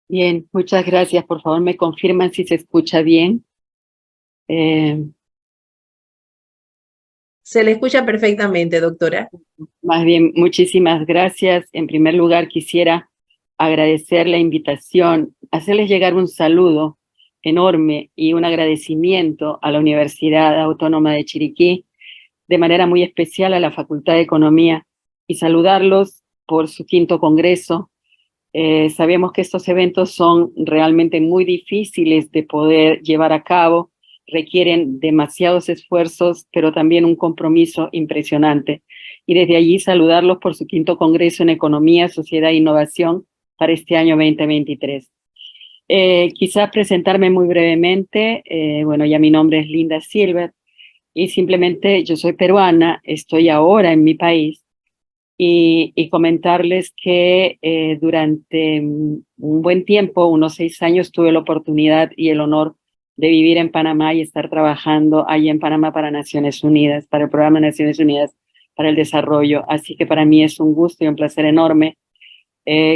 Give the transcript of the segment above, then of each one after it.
Bien, muchas gracias. Por favor, me confirman si se escucha bien. Eh, Se le escucha perfectamente, doctora. Más bien, muchísimas gracias. En primer lugar, quisiera agradecer la invitación, hacerles llegar un saludo enorme y un agradecimiento a la Universidad Autónoma de Chiriquí, de manera muy especial a la Facultad de Economía, y saludarlos por su quinto congreso. Sabemos que estos eventos son realmente muy difíciles de poder llevar a cabo, requieren demasiados esfuerzos, pero también un compromiso impresionante. Y desde allí saludarlos por su quinto Congreso en Economía, Sociedad e Innovación para este año 2023. Quizás presentarme muy brevemente. Bueno, ya mi nombre es Linda Silver y simplemente yo soy peruana, estoy ahora en mi país y comentarles que durante un buen tiempo, unos 6 años, tuve la oportunidad y el honor de vivir en Panamá y estar trabajando allí en Panamá para Naciones Unidas, para el Programa de Naciones Unidas para el Desarrollo. Así que para mí es un gusto y un placer enorme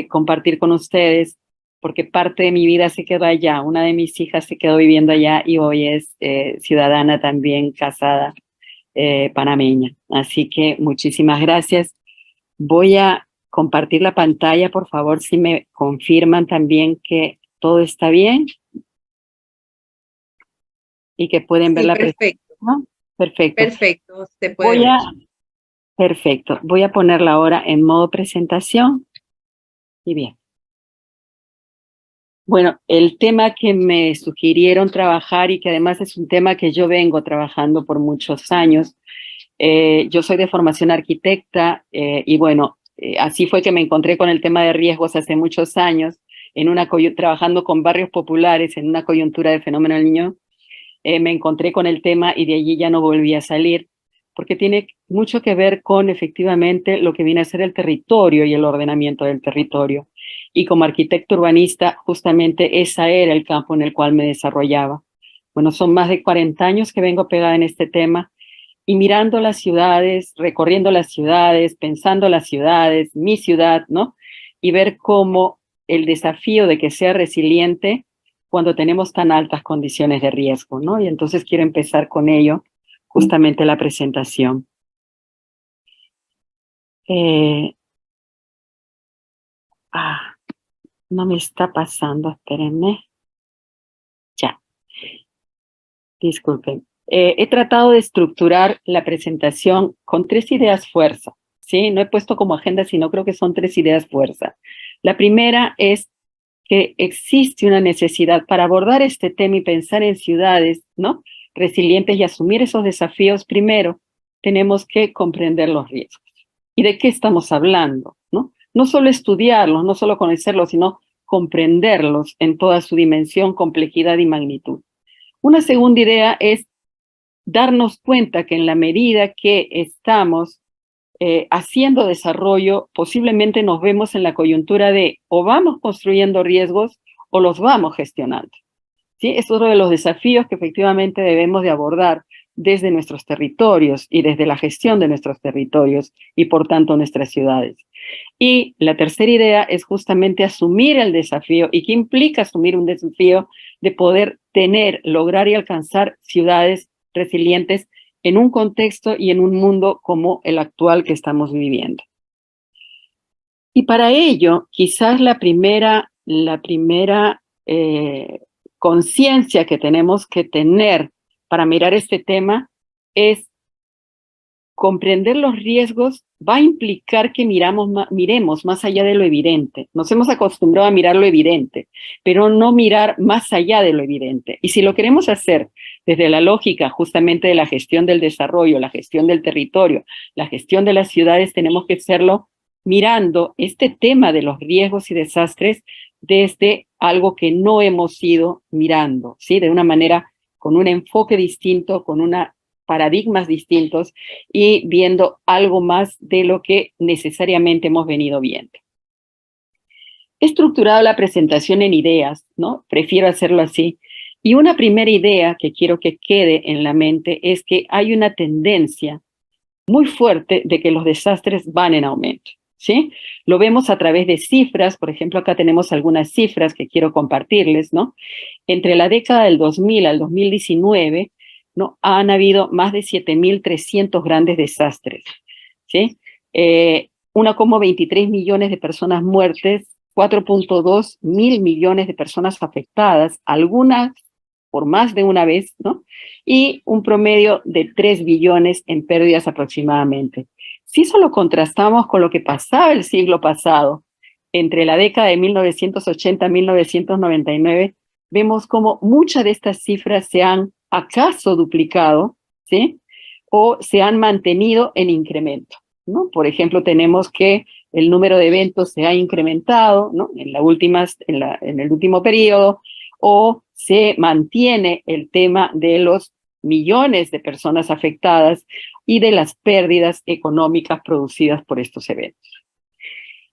compartir con ustedes, porque parte de mi vida se quedó allá. Una de mis hijas se quedó viviendo allá y hoy es ciudadana también casada panameña. Así que muchísimas gracias. Voy a compartir la pantalla, por favor, si me confirman también que todo está bien y que pueden ver Sí, la perfecto, presentación. Perfecto. perfecto, se puede Voy ver. a, perfecto. Voy a ponerla ahora en modo presentación. Y bien. Bueno, el tema que me sugirieron trabajar y que además es un tema que yo vengo trabajando por muchos años. Yo soy de formación arquitecta y bueno, así fue que me encontré con el tema de riesgos hace muchos años, trabajando con barrios populares en una coyuntura de fenómeno del niño. Me encontré con el tema y de allí ya no volví a salir, porque tiene mucho que ver con efectivamente lo que viene a ser el territorio y el ordenamiento del territorio. Y como arquitecto urbanista, justamente ese era el campo en el cual me desarrollaba. Bueno, son más de 40 años que vengo pegada en este tema y mirando las ciudades, recorriendo las ciudades, pensando las ciudades, mi ciudad, ¿no? Y ver cómo el desafío de que sea resiliente cuando tenemos tan altas condiciones de riesgo, ¿no? Y entonces quiero empezar con ello, justamente la presentación. Eh, ah, no me está pasando, espérenme. Ya, disculpen. He tratado de estructurar la presentación con 3 ideas fuerza, ¿sí? No he puesto como agenda, sino creo que son 3 ideas fuerza. La primera es que existe una necesidad para abordar este tema y pensar en ciudades, ¿no? Resilientes y asumir esos desafíos. Primero, tenemos que comprender los riesgos. ¿Y de qué estamos hablando? ¿No? No solo estudiarlos, no solo conocerlos, sino comprenderlos en toda su dimensión, complejidad y magnitud. Una segunda idea es darnos cuenta que en la medida que estamos haciendo desarrollo, posiblemente nos vemos en la coyuntura de o vamos construyendo riesgos o los vamos gestionando. ¿Sí? Es otro de los desafíos que efectivamente debemos de abordar desde nuestros territorios y desde la gestión de nuestros territorios y por tanto nuestras ciudades. Y la tercera idea es justamente asumir el desafío. ¿Y qué implica asumir un desafío? De poder tener, lograr y alcanzar ciudades resilientes en un contexto y en un mundo como el actual que estamos viviendo. Y para ello, quizás la primera conciencia que tenemos que tener para mirar este tema es comprender los riesgos va a implicar que miremos más allá de lo evidente. Nos hemos acostumbrado a mirar lo evidente, pero no mirar más allá de lo evidente. Y si lo queremos hacer desde la lógica justamente de la gestión del desarrollo, la gestión del territorio, la gestión de las ciudades, tenemos que hacerlo mirando este tema de los riesgos y desastres desde algo que no hemos ido mirando, ¿sí? De una manera, con un enfoque distinto, con una paradigmas distintos y viendo algo más de lo que necesariamente hemos venido viendo. He estructurado la presentación en ideas, ¿no? Prefiero hacerlo así. Y una primera idea que quiero que quede en la mente es que hay una tendencia muy fuerte de que los desastres van en aumento. ¿sí? Lo vemos a través de cifras, por ejemplo, acá tenemos algunas cifras que quiero compartirles, ¿no? Entre la década del 2000 al 2019, ¿no? Han habido más de 7.300 grandes desastres, ¿sí? 1,23 millones de personas muertas, 4,2 mil millones de personas afectadas, algunas por más de una vez, ¿no? Y un promedio de 3 billones en pérdidas aproximadamente. Si eso lo contrastamos con lo que pasaba el siglo pasado, entre la década de 1980 a 1999, vemos como muchas de estas cifras se han acaso duplicado, ¿sí? O se han mantenido en incremento, ¿no? Por ejemplo, tenemos que el número de eventos se ha incrementado, ¿no? En el último periodo, o se mantiene el tema de los millones de personas afectadas y de las pérdidas económicas producidas por estos eventos.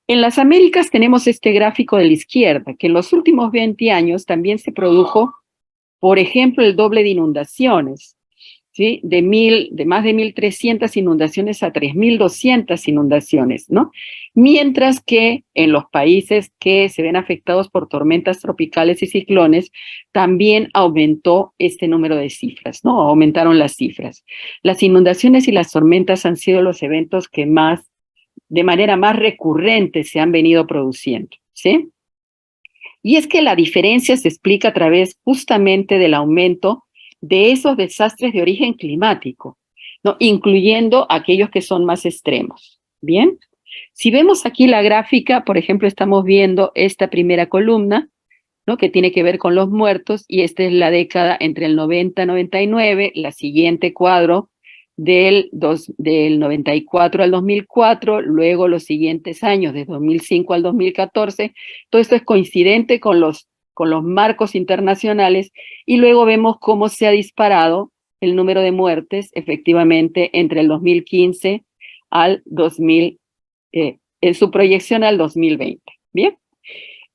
En las Américas tenemos este gráfico de la izquierda, que en los últimos 20 años también se produjo, por ejemplo, el doble de inundaciones, ¿sí? De más de 1.300 inundaciones a 3.200 inundaciones, ¿no? Mientras que en los países que se ven afectados por tormentas tropicales y ciclones, también aumentó este número de cifras, ¿no? Aumentaron las cifras. Las inundaciones y las tormentas han sido los eventos que de manera más recurrente se han venido produciendo, ¿sí? Y es que la diferencia se explica a través justamente del aumento de esos desastres de origen climático, ¿no? Incluyendo aquellos que son más extremos. Bien, si vemos aquí la gráfica, por ejemplo, estamos viendo esta primera columna, ¿no? Que tiene que ver con los muertos, y esta es la década entre el 90 y 99, la siguiente cuadro del 94 al 2004, luego los siguientes años, de 2005 al 2014, todo esto es coincidente con los marcos internacionales, y luego vemos cómo se ha disparado el número de muertes efectivamente entre el 2015 al 2000, en su proyección al 2020. Bien.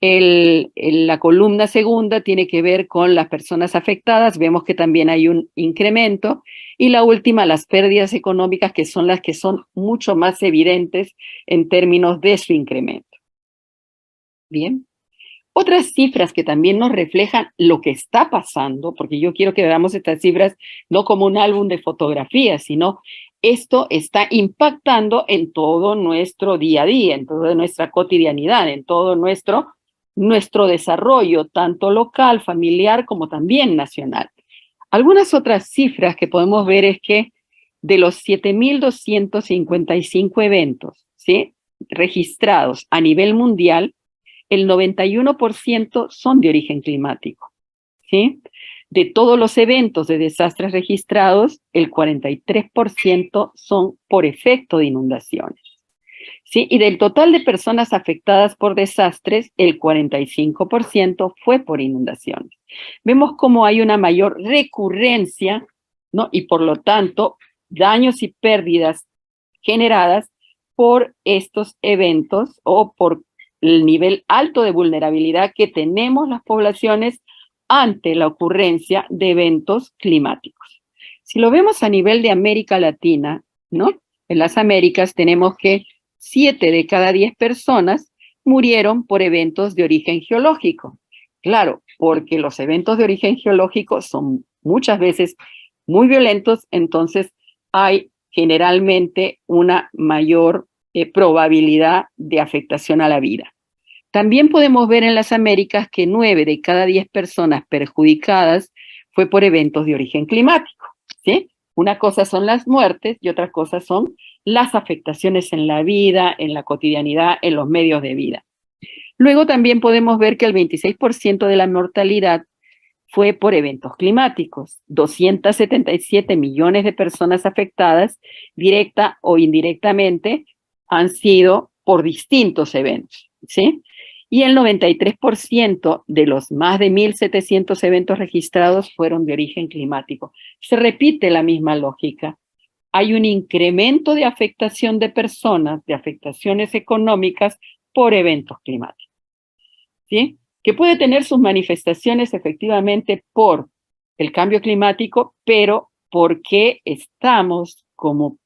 La columna segunda tiene que ver con las personas afectadas, vemos que también hay un incremento, y la última, las pérdidas económicas, que son las que son mucho más evidentes en términos de su incremento. Bien. Otras cifras que también nos reflejan lo que está pasando, porque yo quiero que veamos estas cifras no como un álbum de fotografías, sino esto está impactando en todo nuestro día a día, en toda nuestra cotidianidad, en todo nuestro desarrollo, tanto local, familiar, como también nacional. Algunas otras cifras que podemos ver es que de los 7.255 eventos, ¿sí?, registrados a nivel mundial, el 91% son de origen climático, ¿sí? De todos los eventos de desastres registrados, el 43% son por efecto de inundaciones, ¿sí? Y del total de personas afectadas por desastres, el 45% fue por inundaciones. Vemos cómo hay una mayor recurrencia, ¿no? Y por lo tanto, daños y pérdidas generadas por estos eventos o por el nivel alto de vulnerabilidad que tenemos las poblaciones ante la ocurrencia de eventos climáticos. Si lo vemos a nivel de América Latina, ¿no? En las Américas tenemos que 7 de cada 10 personas murieron por eventos de origen geológico. Claro, porque los eventos de origen geológico son muchas veces muy violentos, entonces hay generalmente una mayor probabilidad de afectación a la vida. También podemos ver en las Américas que 9 de cada 10 personas perjudicadas fue por eventos de origen climático, ¿sí? Una cosa son las muertes y otra cosa son las afectaciones en la vida, en la cotidianidad, en los medios de vida. Luego también podemos ver que el 26% de la mortalidad fue por eventos climáticos, 277 millones de personas afectadas, directa o indirectamente, han sido por distintos eventos, ¿sí? Y el 93% de los más de 1.700 eventos registrados fueron de origen climático. Se repite la misma lógica. Hay un incremento de afectación de personas, de afectaciones económicas por eventos climáticos, ¿sí? Que puede tener sus manifestaciones efectivamente por el cambio climático, pero porque estamos como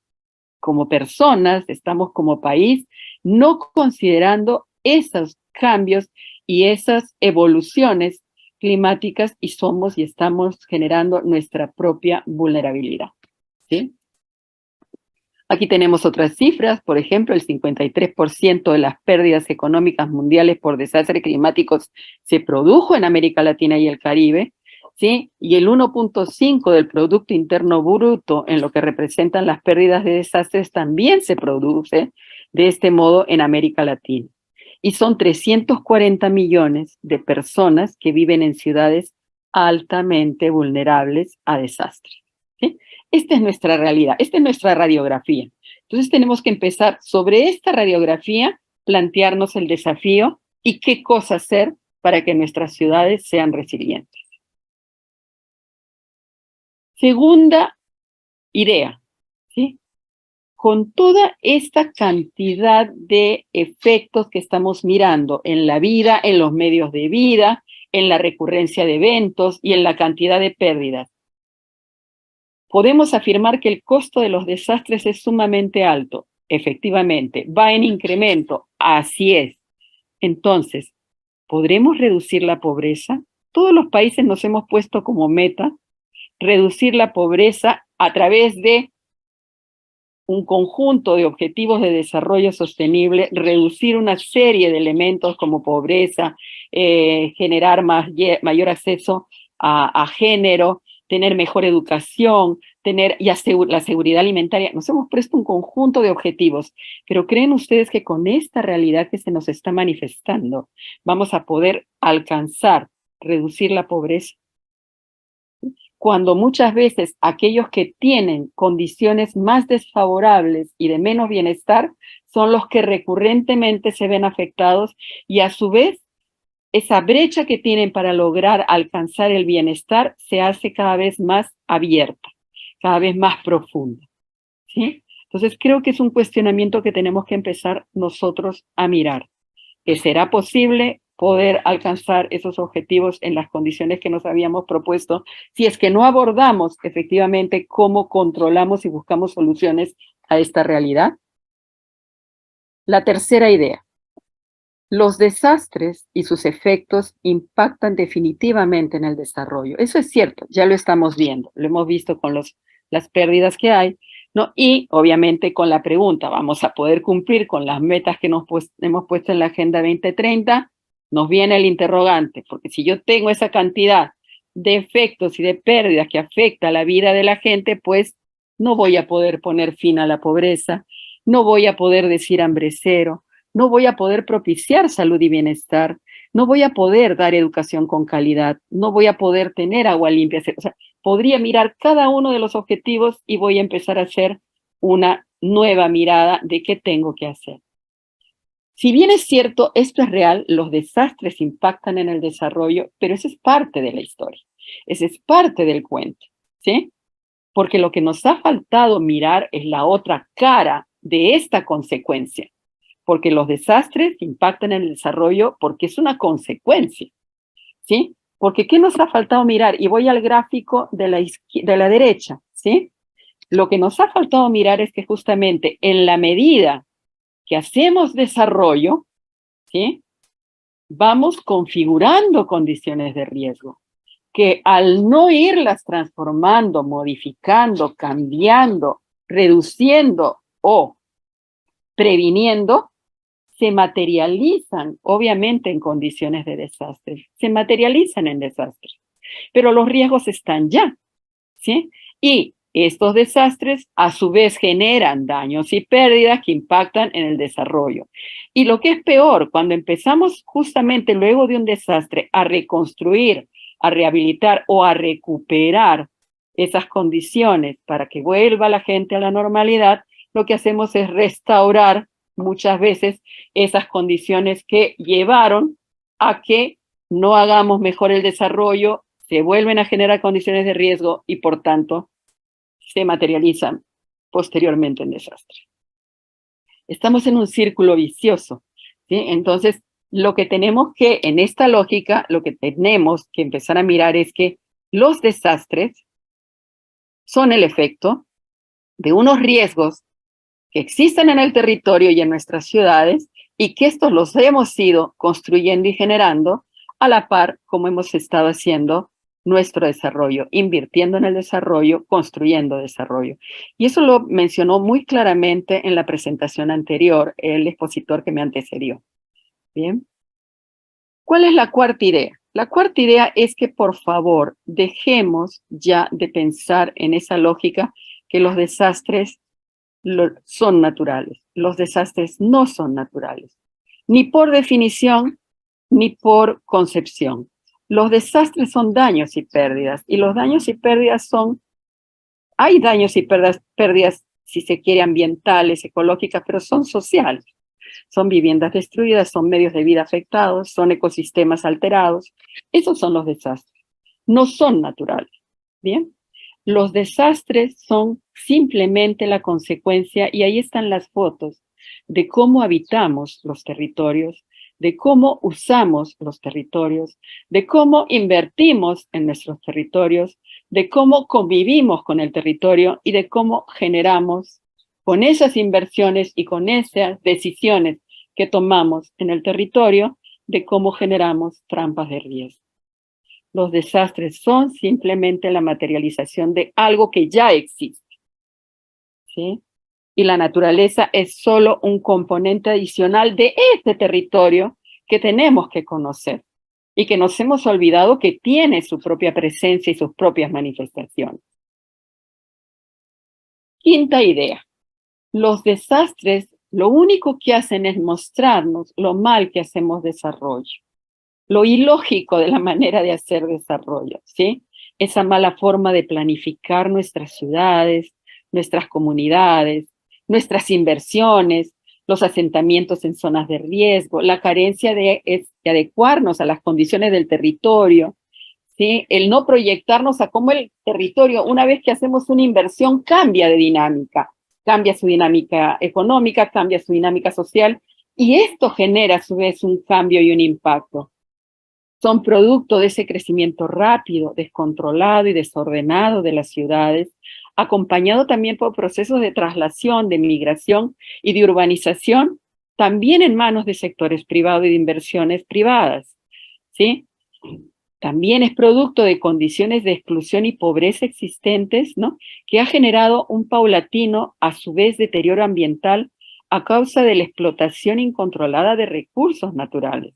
como personas, estamos como país, no considerando esos cambios y esas evoluciones climáticas y somos y estamos generando nuestra propia vulnerabilidad, ¿sí? Aquí tenemos otras cifras, por ejemplo, el 53% de las pérdidas económicas mundiales por desastres climáticos se produjo en América Latina y el Caribe, ¿sí? Y el 1.5 del Producto Interno Bruto en lo que representan las pérdidas de desastres también se produce de este modo en América Latina. Y son 340 millones de personas que viven en ciudades altamente vulnerables a desastres, ¿sí? Esta es nuestra realidad, esta es nuestra radiografía. Entonces tenemos que empezar sobre esta radiografía, plantearnos el desafío y qué cosa hacer para que nuestras ciudades sean resilientes. Segunda idea, ¿sí? Con toda esta cantidad de efectos que estamos mirando en la vida, en los medios de vida, en la recurrencia de eventos y en la cantidad de pérdidas, podemos afirmar que el costo de los desastres es sumamente alto. Efectivamente, va en incremento, así es. Entonces, ¿podremos reducir la pobreza? Todos los países nos hemos puesto como meta reducir la pobreza a través de un conjunto de objetivos de desarrollo sostenible, reducir una serie de elementos como pobreza, generar mayor acceso a género, tener mejor educación, tener la seguridad alimentaria. Nos hemos puesto un conjunto de objetivos, pero ¿creen ustedes que con esta realidad que se nos está manifestando vamos a poder alcanzar, reducir la pobreza? Cuando muchas veces aquellos que tienen condiciones más desfavorables y de menos bienestar son los que recurrentemente se ven afectados y a su vez esa brecha que tienen para lograr alcanzar el bienestar se hace cada vez más abierta, cada vez más profunda, ¿sí? Entonces creo que es un cuestionamiento que tenemos que empezar nosotros a mirar. ¿Que será posible poder alcanzar esos objetivos en las condiciones que nos habíamos propuesto si es que no abordamos efectivamente cómo controlamos y buscamos soluciones a esta realidad? La tercera idea. Los desastres y sus efectos impactan definitivamente en el desarrollo. Eso es cierto, ya lo estamos viendo, lo hemos visto con las pérdidas que hay, ¿no? Y obviamente con la pregunta, ¿vamos a poder cumplir con las metas que hemos puesto en la Agenda 2030? Nos viene el interrogante, porque si yo tengo esa cantidad de efectos y de pérdidas que afecta a la vida de la gente, pues no voy a poder poner fin a la pobreza, no voy a poder decir hambre cero, no voy a poder propiciar salud y bienestar, no voy a poder dar educación con calidad, no voy a poder tener agua limpia. O sea, podría mirar cada uno de los objetivos y voy a empezar a hacer una nueva mirada de qué tengo que hacer. Si bien es cierto, esto es real, los desastres impactan en el desarrollo, pero eso es parte de la historia, eso es parte del cuento, ¿sí? Porque lo que nos ha faltado mirar es la otra cara de esta consecuencia, porque los desastres impactan en el desarrollo porque es una consecuencia, ¿sí? Porque ¿qué nos ha faltado mirar? Y voy al gráfico de la derecha, ¿sí? Lo que nos ha faltado mirar es que justamente en la medida que hacemos desarrollo, ¿sí? Vamos configurando condiciones de riesgo, que al no irlas transformando, modificando, cambiando, reduciendo o previniendo, se materializan, obviamente, en condiciones de desastre, se materializan en desastres, pero los riesgos están ya, ¿sí? Y estos desastres, a su vez, generan daños y pérdidas que impactan en el desarrollo. Y lo que es peor, cuando empezamos justamente luego de un desastre a reconstruir, a rehabilitar o a recuperar esas condiciones para que vuelva la gente a la normalidad, lo que hacemos es restaurar muchas veces esas condiciones que llevaron a que no hagamos mejor el desarrollo, se vuelven a generar condiciones de riesgo y por tanto se materializan posteriormente en desastre. Estamos en un círculo vicioso, ¿sí? Entonces, lo que tenemos que, en esta lógica, lo que tenemos que empezar a mirar es que los desastres son el efecto de unos riesgos que existen en el territorio y en nuestras ciudades, y que estos los hemos ido construyendo y generando a la par como hemos estado haciendo nuestro desarrollo, invirtiendo en el desarrollo, construyendo desarrollo. Y eso lo mencionó muy claramente en la presentación anterior el expositor que me antecedió. Bien. ¿Cuál es la cuarta idea? La cuarta idea es que, por favor, dejemos ya de pensar en esa lógica que los desastres son naturales. Los desastres no son naturales, ni por definición, ni por concepción. Los desastres son daños y pérdidas, y los daños y pérdidas hay daños y pérdidas, si se quiere, ambientales, ecológicas, pero son sociales. Son viviendas destruidas, son medios de vida afectados, son ecosistemas alterados. Esos son los desastres. No son naturales. ¿Bien? Los desastres son simplemente la consecuencia, y ahí están las fotos, de cómo habitamos los territorios, de cómo usamos los territorios, de cómo invertimos en nuestros territorios, de cómo convivimos con el territorio y de cómo generamos con esas inversiones y con esas decisiones que tomamos en el territorio, de cómo generamos trampas de riesgo. Los desastres son simplemente la materialización de algo que ya existe, ¿sí? Y la naturaleza es solo un componente adicional de este territorio que tenemos que conocer y que nos hemos olvidado que tiene su propia presencia y sus propias manifestaciones. Quinta idea. Los desastres lo único que hacen es mostrarnos lo mal que hacemos desarrollo, lo ilógico de la manera de hacer desarrollo, ¿sí? Esa mala forma de planificar nuestras ciudades, nuestras comunidades, nuestras inversiones, los asentamientos en zonas de riesgo, la carencia de adecuarnos a las condiciones del territorio, ¿sí? El no proyectarnos a cómo el territorio, una vez que hacemos una inversión, cambia de dinámica, cambia su dinámica económica, cambia su dinámica social, y esto genera a su vez un cambio y un impacto. Son producto de ese crecimiento rápido, descontrolado y desordenado de las ciudades, acompañado también por procesos de traslación, de migración y de urbanización, también en manos de sectores privados y de inversiones privadas, ¿sí? También es producto de condiciones de exclusión y pobreza existentes, ¿no? Que ha generado un paulatino, a su vez, deterioro ambiental a causa de la explotación incontrolada de recursos naturales,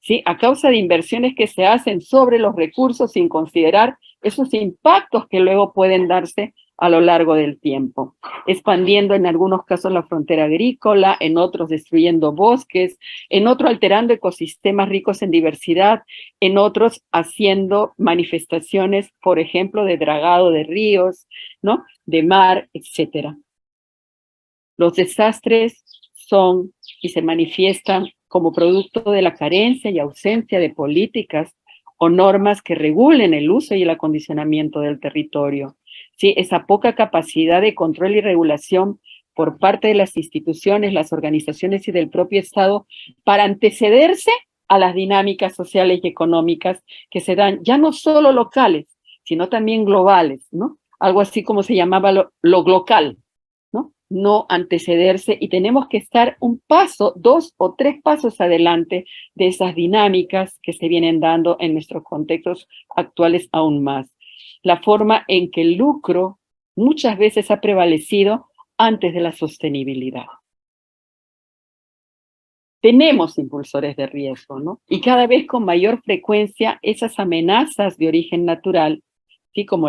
¿sí? A causa de inversiones que se hacen sobre los recursos sin considerar esos impactos que luego pueden darse a lo largo del tiempo, expandiendo en algunos casos la frontera agrícola, en otros destruyendo bosques, en otros alterando ecosistemas ricos en diversidad, en otros haciendo manifestaciones, por ejemplo, de dragado de ríos, ¿no? De mar, etcétera. Los desastres son y se manifiestan como producto de la carencia y ausencia de políticas o normas que regulen el uso y el acondicionamiento del territorio. ¿Sí? Esa poca capacidad de control y regulación por parte de las instituciones, las organizaciones y del propio Estado para antecederse a las dinámicas sociales y económicas que se dan ya no solo locales, sino también globales, ¿no? Algo así como se llamaba lo local, ¿no? No antecederse, y tenemos que estar un paso, 2 o 3 pasos adelante de esas dinámicas que se vienen dando en nuestros contextos actuales aún más. La forma en que el lucro muchas veces ha prevalecido antes de la sostenibilidad. Tenemos impulsores de riesgo, ¿no? Y cada vez con mayor frecuencia esas amenazas de origen natural, ¿sí? Como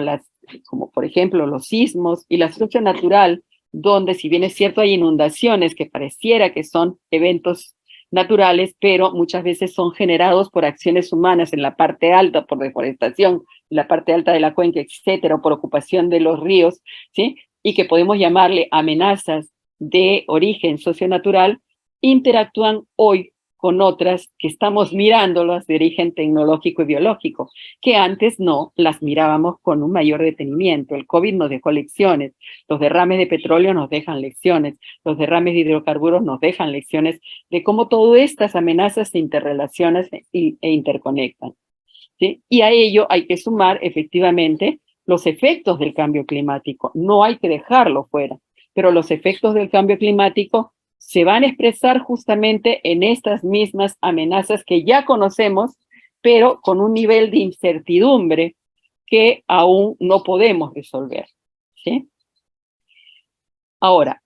por ejemplo los sismos y la destrucción natural, donde, si bien es cierto, hay inundaciones que pareciera que son eventos naturales, pero muchas veces son generados por acciones humanas en la parte alta, por deforestación, en la parte alta de la cuenca, etcétera, o por ocupación de los ríos, ¿sí? Y que podemos llamarle amenazas de origen socionatural, interactúan hoy con otras que estamos mirándolas de origen tecnológico y biológico, que antes no las mirábamos con un mayor detenimiento. El COVID nos dejó lecciones, los derrames de petróleo nos dejan lecciones, los derrames de hidrocarburos nos dejan lecciones de cómo todas estas amenazas se interrelacionan e interconectan, ¿sí? Y a ello hay que sumar efectivamente los efectos del cambio climático, no hay que dejarlo fuera. pero los efectos del cambio climático se van a expresar justamente en estas mismas amenazas que ya conocemos, pero con un nivel de incertidumbre que aún no podemos resolver, ¿sí? Ahora,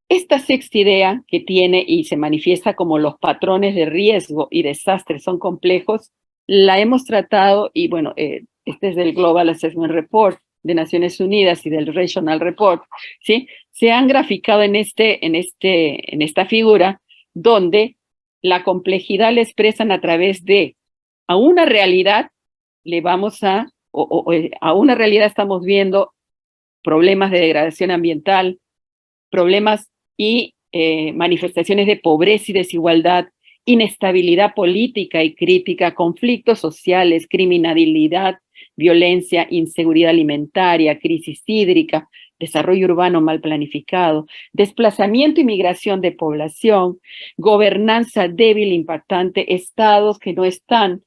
esta sexta idea que tiene y se manifiesta como los patrones de riesgo y desastre son complejos, la hemos tratado, y bueno, este es del Global Assessment Report de Naciones Unidas y del Regional Report, ¿sí? Se han graficado en esta figura, donde la complejidad la expresan a través de, a una realidad le vamos a una realidad estamos viendo problemas de degradación ambiental, problemas y manifestaciones de pobreza y desigualdad, inestabilidad política y crítica, conflictos sociales, criminalidad, violencia, inseguridad alimentaria, crisis hídrica, desarrollo urbano mal planificado, desplazamiento y migración de población, gobernanza débil, impactante, estados que no están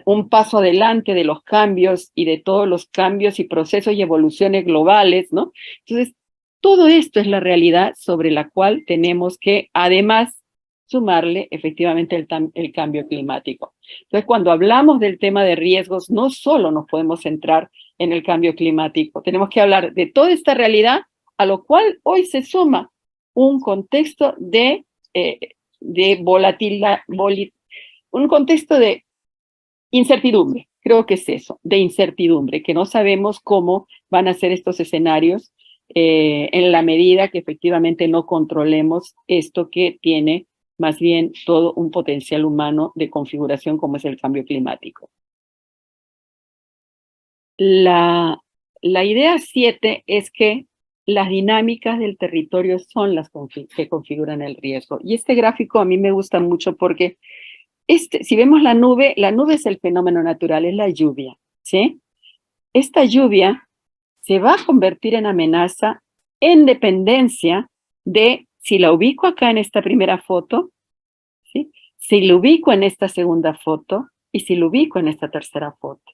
un paso adelante de los cambios y de todos los cambios y procesos y evoluciones globales, ¿no? Entonces, todo esto es la realidad sobre la cual tenemos que, además, sumarle efectivamente el cambio climático. Entonces, cuando hablamos del tema de riesgos, no solo nos podemos centrar en el cambio climático, tenemos que hablar de toda esta realidad, a lo cual hoy se suma un contexto de volatilidad, un contexto de incertidumbre, creo que es eso, de incertidumbre, que no sabemos cómo van a ser estos escenarios en la medida que efectivamente no controlemos esto que tiene más bien todo un potencial humano de configuración como es el cambio climático. La idea 7 es que las dinámicas del territorio son las que configuran el riesgo. Y este gráfico a mí me gusta mucho porque si vemos la nube es el fenómeno natural, es la lluvia, ¿sí? Esta lluvia se va a convertir en amenaza en dependencia de si la ubico acá en esta primera foto, ¿sí? Si la ubico en esta segunda foto y si la ubico en esta tercera foto,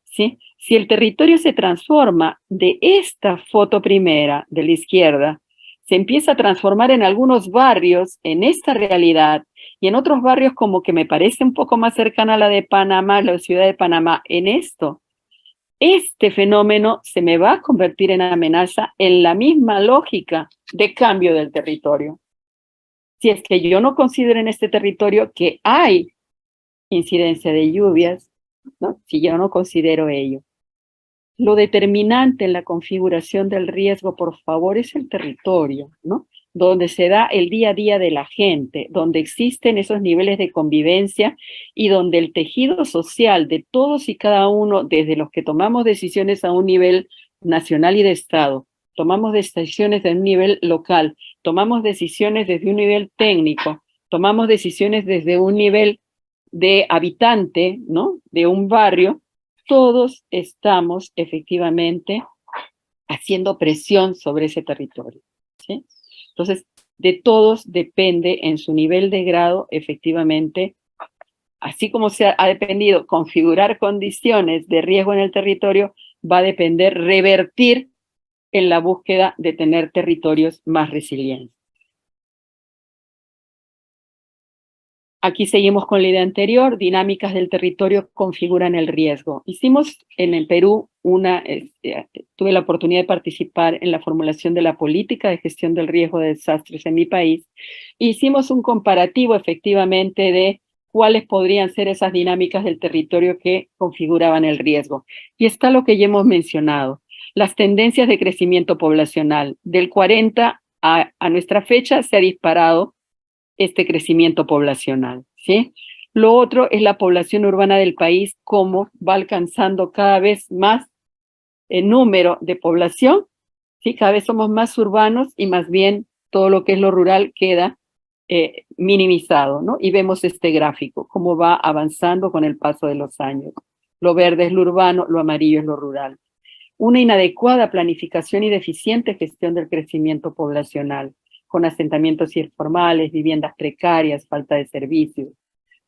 ¿sí? Si el territorio se transforma de esta foto primera, de la izquierda, se empieza a transformar en algunos barrios, en esta realidad, y en otros barrios como que me parece un poco más cercana a la de Panamá, la ciudad de Panamá, en esto, este fenómeno se me va a convertir en amenaza en la misma lógica de cambio del territorio. Si es que yo no considero en este territorio que hay incidencia de lluvias, ¿no? Si yo no considero ello. Lo determinante en la configuración del riesgo, por favor, es el territorio, ¿no? Donde se da el día a día de la gente, donde existen esos niveles de convivencia y donde el tejido social de todos y cada uno, desde los que tomamos decisiones a un nivel nacional y de Estado, tomamos decisiones de un nivel local, tomamos decisiones desde un nivel técnico, tomamos decisiones desde un nivel de habitante, ¿no? De un barrio, todos estamos efectivamente haciendo presión sobre ese territorio, ¿sí? Entonces, de todos depende en su nivel de grado, efectivamente, así como se ha dependido configurar condiciones de riesgo en el territorio, va a depender revertir en la búsqueda de tener territorios más resilientes. Aquí seguimos con la idea anterior, dinámicas del territorio configuran el riesgo. Hicimos en el Perú tuve la oportunidad de participar en la formulación de la política de gestión del riesgo de desastres en mi país. Hicimos un comparativo efectivamente de cuáles podrían ser esas dinámicas del territorio que configuraban el riesgo. Y está lo que ya hemos mencionado, las tendencias de crecimiento poblacional. Del 40 a nuestra fecha se ha disparado este crecimiento poblacional, ¿sí? Lo otro es la población urbana del país, cómo va alcanzando cada vez más el número de población, ¿sí? Cada vez somos más urbanos y más bien todo lo que es lo rural queda minimizado, ¿no? Y vemos este gráfico, cómo va avanzando con el paso de los años. Lo verde es lo urbano, lo amarillo es lo rural. Una inadecuada planificación y deficiente gestión del crecimiento poblacional, con asentamientos informales, viviendas precarias, falta de servicios,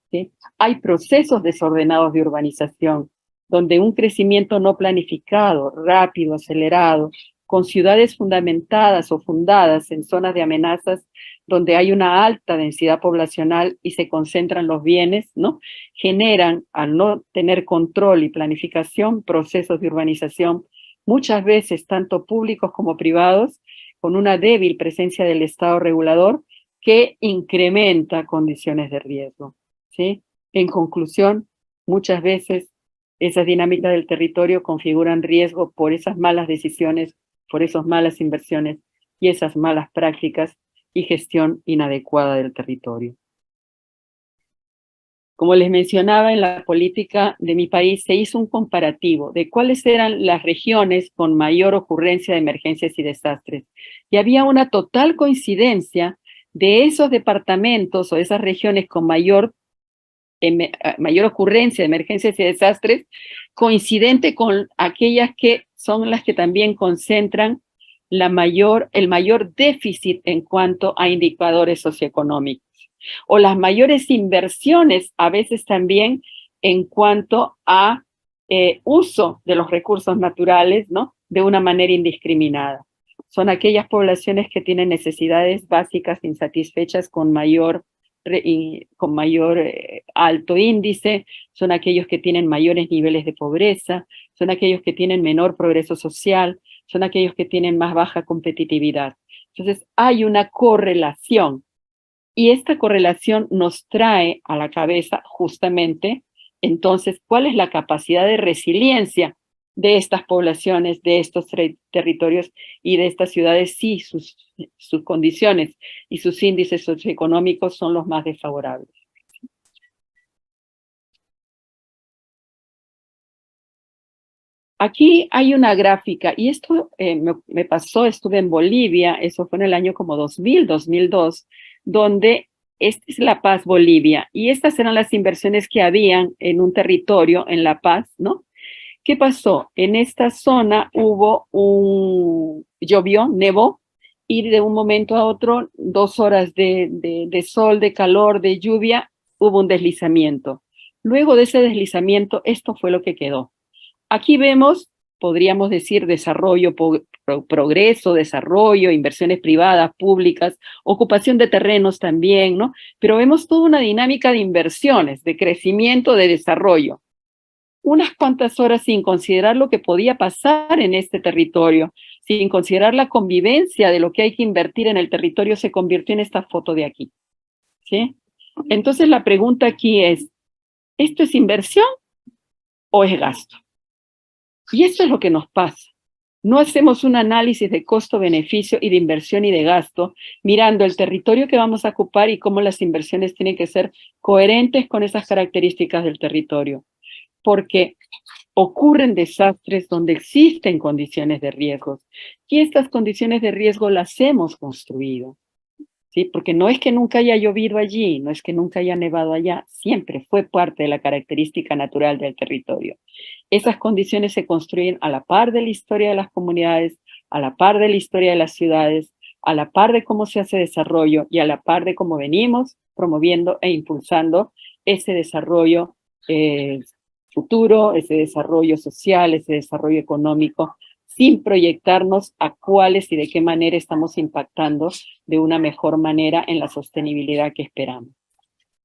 ¿sí? Hay procesos desordenados de urbanización, donde un crecimiento no planificado, rápido, acelerado, con ciudades fundamentadas o fundadas en zonas de amenazas donde hay una alta densidad poblacional y se concentran los bienes, ¿no? Generan, al no tener control y planificación, procesos de urbanización, muchas veces tanto públicos como privados, con una débil presencia del Estado regulador que incrementa condiciones de riesgo, ¿sí? En conclusión, muchas veces esas dinámicas del territorio configuran riesgo por esas malas decisiones, por esas malas inversiones y esas malas prácticas y gestión inadecuada del territorio. Como les mencionaba, en la política de mi país se hizo un comparativo de cuáles eran las regiones con mayor ocurrencia de emergencias y desastres. Y había una total coincidencia de esos departamentos o esas regiones con mayor ocurrencia de emergencias y desastres, coincidente con aquellas que son las que también concentran el mayor déficit en cuanto a indicadores socioeconómicos, o las mayores inversiones a veces también en cuanto a uso de los recursos naturales, ¿no? De una manera indiscriminada. Son aquellas poblaciones que tienen necesidades básicas insatisfechas con mayor alto índice, son aquellos que tienen mayores niveles de pobreza, son aquellos que tienen menor progreso social, son aquellos que tienen más baja competitividad. Entonces hay una correlación y esta correlación nos trae a la cabeza justamente entonces cuál es la capacidad de resiliencia de estas poblaciones, de estos territorios y de estas ciudades si sus condiciones y sus índices socioeconómicos son los más desfavorables. Aquí hay una gráfica, y esto me pasó, estuve en Bolivia, eso fue en el año como 2000, 2002, donde esta es La Paz, Bolivia, y estas eran las inversiones que habían en un territorio en La Paz, ¿no? ¿Qué pasó? En esta zona llovió, nevó, y de un momento a otro, 2 horas de sol, de calor, de lluvia, hubo un deslizamiento. Luego de ese deslizamiento, esto fue lo que quedó. Aquí vemos, podríamos decir, desarrollo, progreso, desarrollo, inversiones privadas, públicas, ocupación de terrenos también, ¿no? Pero vemos toda una dinámica de inversiones, de crecimiento, de desarrollo. Unas cuantas horas sin considerar lo que podía pasar en este territorio, sin considerar la convivencia de lo que hay que invertir en el territorio, se convirtió en esta foto de aquí, ¿sí? Entonces la pregunta aquí es, ¿esto es inversión o es gasto? Y eso es lo que nos pasa. No hacemos un análisis de costo-beneficio y de inversión y de gasto, mirando el territorio que vamos a ocupar y cómo las inversiones tienen que ser coherentes con esas características del territorio. Porque ocurren desastres donde existen condiciones de riesgo. Y estas condiciones de riesgo las hemos construido, ¿sí? Porque no es que nunca haya llovido allí, no es que nunca haya nevado allá, siempre fue parte de la característica natural del territorio. Esas condiciones se construyen a la par de la historia de las comunidades, a la par de la historia de las ciudades, a la par de cómo se hace desarrollo y a la par de cómo venimos promoviendo e impulsando ese desarrollo futuro, ese desarrollo social, ese desarrollo económico, sin proyectarnos a cuáles y de qué manera estamos impactando de una mejor manera en la sostenibilidad que esperamos.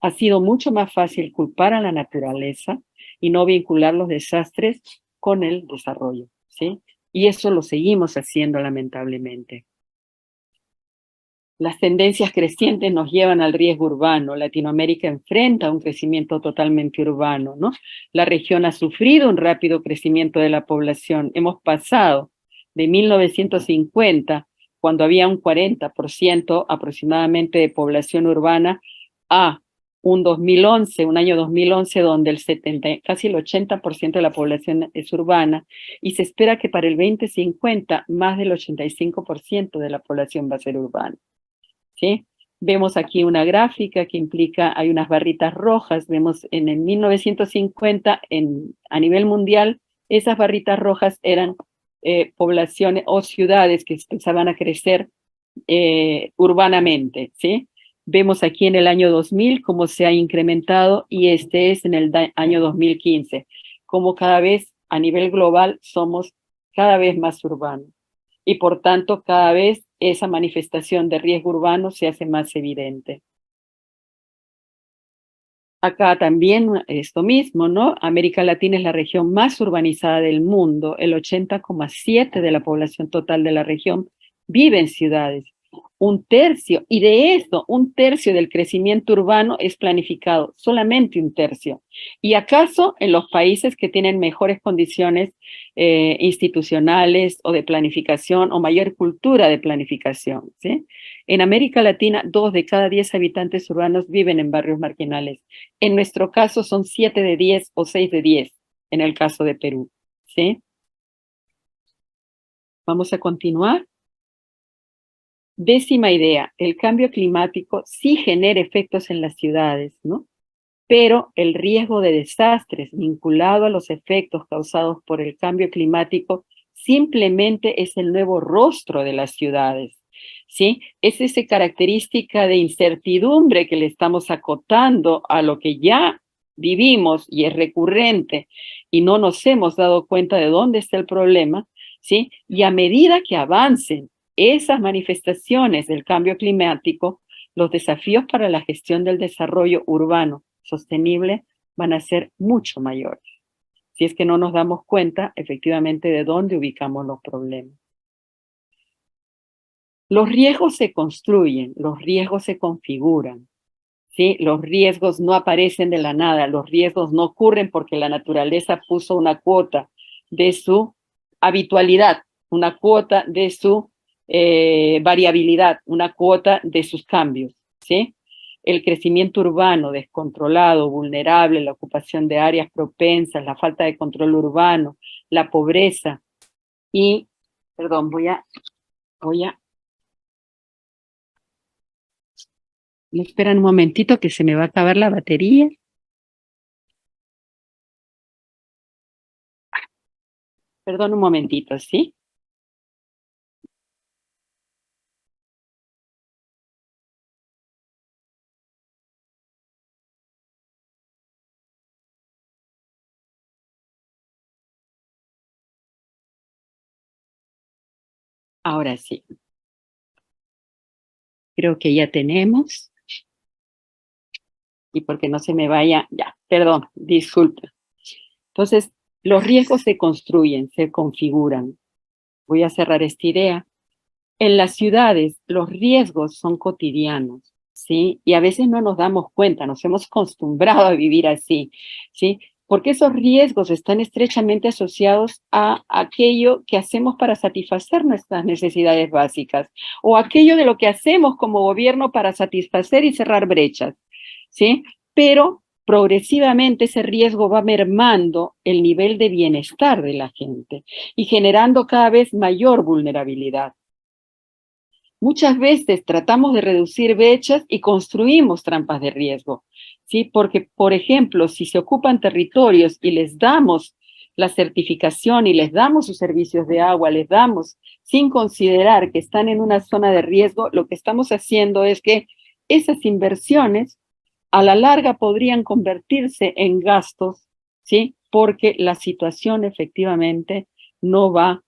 Ha sido mucho más fácil culpar a la naturaleza y no vincular los desastres con el desarrollo, ¿sí? Y eso lo seguimos haciendo lamentablemente. Las tendencias crecientes nos llevan al riesgo urbano. Latinoamérica enfrenta un crecimiento totalmente urbano, ¿no? La región ha sufrido un rápido crecimiento de la población. Hemos pasado de 1950, cuando había un 40% aproximadamente de población urbana, a un 2011, un año 2011, donde casi el 80% de la población es urbana, y se espera que para el 2050 más del 85% de la población va a ser urbana. ¿Sí? Vemos aquí una gráfica que implica, hay unas barritas rojas, vemos en el 1950 a nivel mundial, esas barritas rojas eran poblaciones o ciudades que empezaban a crecer urbanamente, ¿sí? Vemos aquí en el año 2000 cómo se ha incrementado y este es en el año 2015, cómo cada vez a nivel global somos cada vez más urbanos. y por tanto cada vez esa manifestación de riesgo urbano se hace más evidente. Acá también esto mismo, ¿no? América Latina es la región más urbanizada del mundo. El 80,7% de la población total de la región vive en ciudades. Un tercio, y de eso, un tercio del crecimiento urbano es planificado, solamente un tercio. ¿Y acaso en los países que tienen mejores condiciones institucionales o de planificación o mayor cultura de planificación? ¿Sí? En América Latina, 2 de cada 10 habitantes urbanos viven en barrios marginales. En nuestro caso son 7 de 10 o 6 de 10, en el caso de Perú. ¿Sí? Vamos a continuar. Décima idea, el cambio climático sí genera efectos en las ciudades, ¿no? Pero el riesgo de desastres vinculado a los efectos causados por el cambio climático simplemente es el nuevo rostro de las ciudades, ¿sí? Es esa característica de incertidumbre que le estamos acotando a lo que ya vivimos y es recurrente y no nos hemos dado cuenta de dónde está el problema, ¿sí? Y a medida que avancen esas manifestaciones del cambio climático, los desafíos para la gestión del desarrollo urbano sostenible van a ser mucho mayores, si es que no nos damos cuenta efectivamente de dónde ubicamos los problemas. Los riesgos se construyen, los riesgos se configuran, ¿sí? Los riesgos no aparecen de la nada, los riesgos no ocurren porque la naturaleza puso una cuota de su habitualidad, una cuota de su variabilidad, una cuota de sus cambios, ¿sí? El crecimiento urbano descontrolado, vulnerable, la ocupación de áreas propensas, la falta de control urbano, la pobreza y, perdón, voy a, me esperan un momentito que se me va a acabar la batería. Perdón un momentito, ¿sí? Ahora sí. Creo que ya tenemos. Y porque no se me vaya, ya, perdón, disculpa. Entonces, los riesgos se construyen, se configuran. Voy a cerrar esta idea. En las ciudades, los riesgos son cotidianos, ¿sí? Y a veces no nos damos cuenta, nos hemos acostumbrado a vivir así, ¿sí? Porque esos riesgos están estrechamente asociados a aquello que hacemos para satisfacer nuestras necesidades básicas, o aquello de lo que hacemos como gobierno para satisfacer y cerrar brechas, ¿sí? Pero progresivamente ese riesgo va mermando el nivel de bienestar de la gente y generando cada vez mayor vulnerabilidad. Muchas veces tratamos de reducir brechas y construimos trampas de riesgo, ¿sí? Porque, por ejemplo, si se ocupan territorios y les damos la certificación y les damos sus servicios de agua, les damos sin considerar que están en una zona de riesgo, lo que estamos haciendo es que esas inversiones a la larga podrían convertirse en gastos, ¿sí? Porque la situación efectivamente no va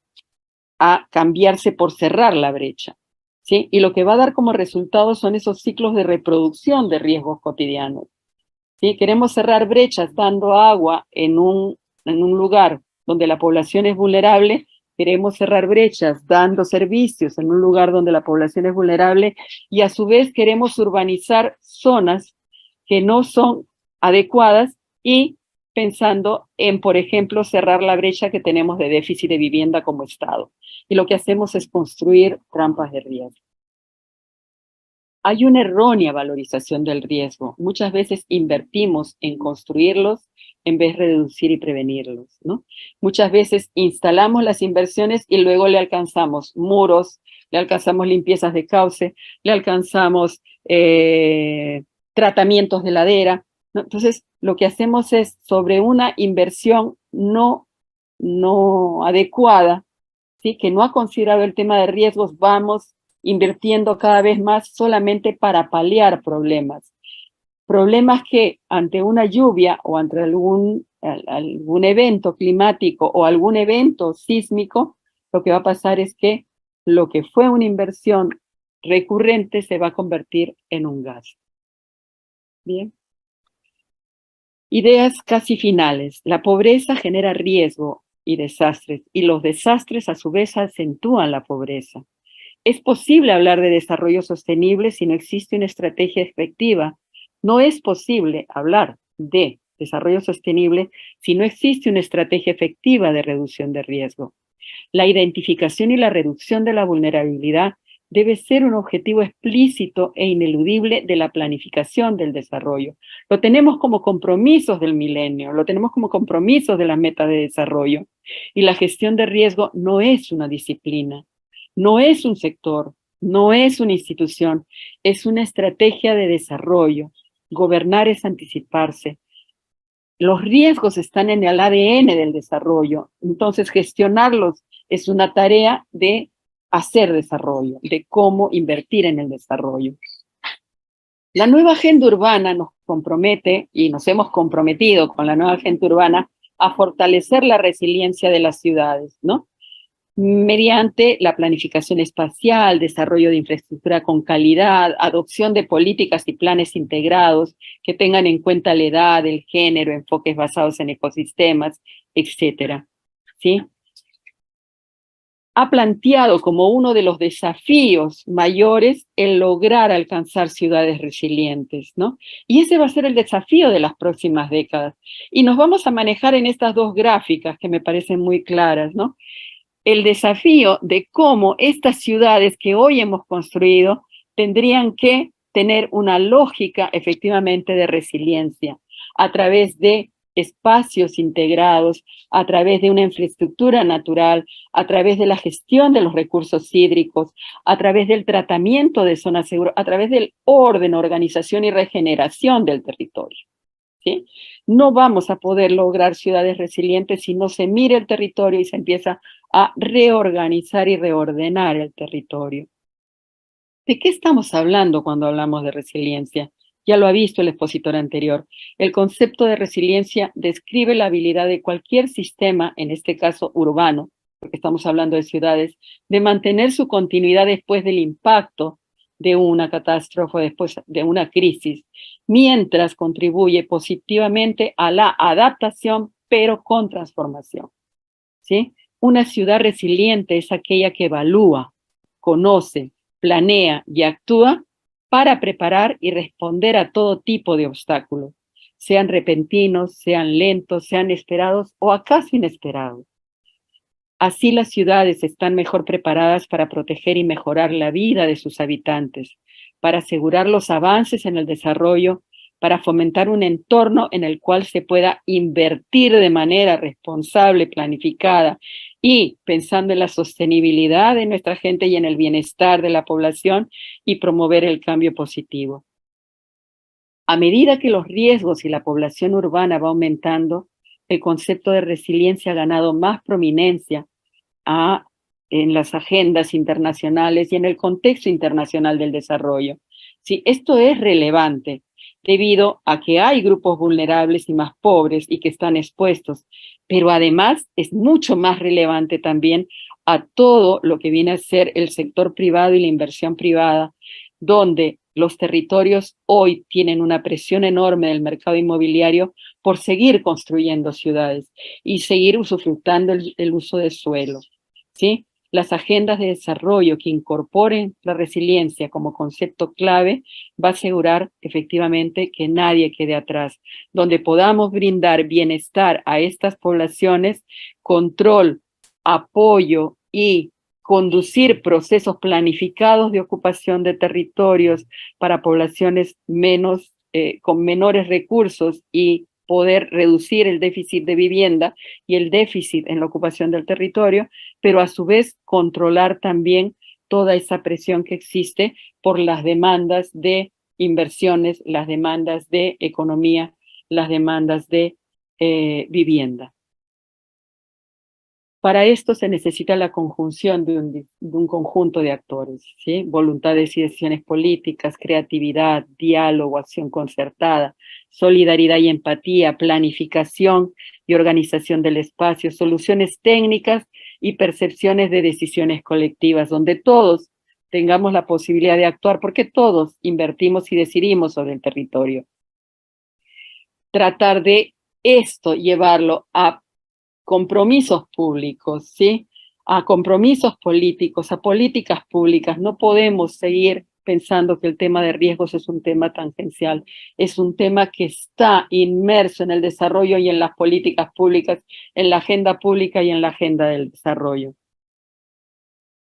a cambiarse por cerrar la brecha, ¿sí? Y lo que va a dar como resultado son esos ciclos de reproducción de riesgos cotidianos, ¿sí? Queremos cerrar brechas dando agua en un lugar donde la población es vulnerable, queremos cerrar brechas dando servicios en un lugar donde la población es vulnerable y a su vez queremos urbanizar zonas que no son adecuadas y pensando en, por ejemplo, cerrar la brecha que tenemos de déficit de vivienda como Estado. Y lo que hacemos es construir trampas de riesgo. Hay una errónea valorización del riesgo. Muchas veces invertimos en construirlos en vez de reducir y prevenirlos, ¿no? Muchas veces instalamos las inversiones y luego le alcanzamos muros, le alcanzamos limpiezas de cauce, le alcanzamos tratamientos de ladera, ¿no? Entonces, lo que hacemos es sobre una inversión no adecuada, ¿sí? Que no ha considerado el tema de riesgos, vamos invirtiendo cada vez más solamente para paliar problemas. Problemas que ante una lluvia o ante algún evento climático o algún evento sísmico, lo que va a pasar es que lo que fue una inversión recurrente se va a convertir en un gasto. Bien. Ideas casi finales. La pobreza genera riesgo y desastres, y los desastres a su vez acentúan la pobreza. Es posible hablar de desarrollo sostenible si no existe una estrategia efectiva. No es posible hablar de desarrollo sostenible si no existe una estrategia efectiva de reducción de riesgo. La identificación y la reducción de la vulnerabilidad debe ser un objetivo explícito e ineludible de la planificación del desarrollo. Lo tenemos como compromisos del milenio, lo tenemos como compromisos de las metas de desarrollo. Y la gestión de riesgo no es una disciplina, no es un sector, no es una institución, es una estrategia de desarrollo. Gobernar es anticiparse. Los riesgos están en el ADN del desarrollo, entonces gestionarlos es una tarea de hacer desarrollo, de cómo invertir en el desarrollo. La nueva agenda urbana nos compromete, y nos hemos comprometido con la nueva agenda urbana, a fortalecer la resiliencia de las ciudades, ¿no? Mediante la planificación espacial, desarrollo de infraestructura con calidad, adopción de políticas y planes integrados que tengan en cuenta la edad, el género, enfoques basados en ecosistemas, etcétera, ¿sí? Ha planteado como uno de los desafíos mayores el lograr alcanzar ciudades resilientes, ¿no? Y ese va a ser el desafío de las próximas décadas. Y nos vamos a manejar en estas dos gráficas que me parecen muy claras, ¿no? El desafío de cómo estas ciudades que hoy hemos construido tendrían que tener una lógica efectivamente de resiliencia a través de espacios integrados, a través de una infraestructura natural, a través de la gestión de los recursos hídricos, a través del tratamiento de zonas seguras, a través del orden, organización y regeneración del territorio, ¿sí? No vamos a poder lograr ciudades resilientes si no se mira el territorio y se empieza a reorganizar y reordenar el territorio. ¿De qué estamos hablando cuando hablamos de resiliencia? Ya lo ha visto el expositor anterior. El concepto de resiliencia describe la habilidad de cualquier sistema, en este caso urbano, porque estamos hablando de ciudades, de mantener su continuidad después del impacto de una catástrofe, después de una crisis, mientras contribuye positivamente a la adaptación, pero con transformación, ¿sí? Una ciudad resiliente es aquella que evalúa, conoce, planea y actúa para preparar y responder a todo tipo de obstáculos, sean repentinos, sean lentos, sean esperados o acaso inesperados. Así las ciudades están mejor preparadas para proteger y mejorar la vida de sus habitantes, para asegurar los avances en el desarrollo, para fomentar un entorno en el cual se pueda invertir de manera responsable, planificada y pensando en la sostenibilidad de nuestra gente y en el bienestar de la población y promover el cambio positivo. A medida que los riesgos y la población urbana va aumentando, el concepto de resiliencia ha ganado más prominencia en las agendas internacionales y en el contexto internacional del desarrollo. Sí, esto es relevante debido a que hay grupos vulnerables y más pobres y que están expuestos, pero además es mucho más relevante también a todo lo que viene a ser el sector privado y la inversión privada, donde los territorios hoy tienen una presión enorme del mercado inmobiliario por seguir construyendo ciudades y seguir usufructando el uso de suelo, ¿sí? Las agendas de desarrollo que incorporen la resiliencia como concepto clave va a asegurar efectivamente que nadie quede atrás, donde podamos brindar bienestar a estas poblaciones, control, apoyo y conducir procesos planificados de ocupación de territorios para poblaciones con menores recursos y poder reducir el déficit de vivienda y el déficit en la ocupación del territorio, pero a su vez controlar también toda esa presión que existe por las demandas de inversiones, las demandas de economía, las demandas de vivienda. Para esto se necesita la conjunción de un conjunto de actores, ¿sí? Voluntades y decisiones políticas, creatividad, diálogo, acción concertada, solidaridad y empatía, planificación y organización del espacio, soluciones técnicas y percepciones de decisiones colectivas, donde todos tengamos la posibilidad de actuar, porque todos invertimos y decidimos sobre el territorio. Tratar de esto llevarlo a compromisos públicos, ¿sí? A compromisos políticos, a políticas públicas. No podemos seguir pensando que el tema de riesgos es un tema tangencial. Es un tema que está inmerso en el desarrollo y en las políticas públicas, en la agenda pública y en la agenda del desarrollo.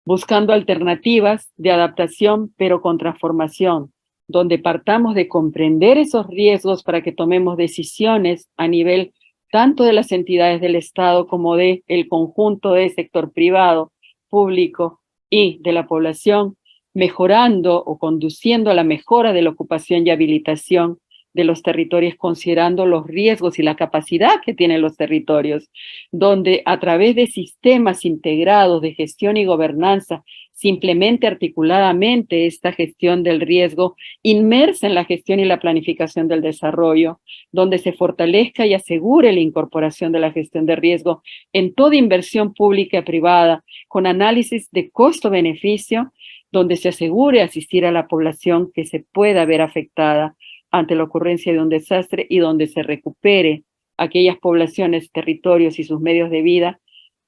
Buscando alternativas de adaptación, pero con transformación, donde partamos de comprender esos riesgos para que tomemos decisiones a nivel tanto de las entidades del Estado como del conjunto del sector privado, público y de la población, mejorando o conduciendo a la mejora de la ocupación y habilitación de los territorios, considerando los riesgos y la capacidad que tienen los territorios, donde a través de sistemas integrados de gestión y gobernanza se implemente articuladamente esta gestión del riesgo, inmersa en la gestión y la planificación del desarrollo, donde se fortalezca y asegure la incorporación de la gestión de riesgo en toda inversión pública y privada, con análisis de costo-beneficio, donde se asegure asistir a la población que se pueda ver afectada ante la ocurrencia de un desastre y donde se recupere aquellas poblaciones, territorios y sus medios de vida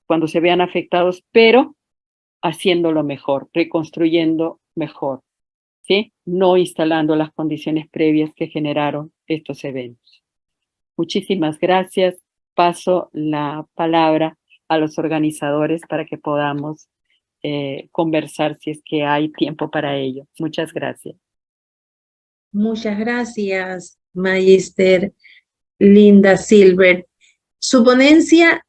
cuando se vean afectados, pero haciéndolo mejor, reconstruyendo mejor, ¿sí? No instalando las condiciones previas que generaron estos eventos. Muchísimas gracias. Paso la palabra a los organizadores para que podamos conversar si es que hay tiempo para ello. Muchas gracias. Muchas gracias, Magister Linda Silver. Su ponencia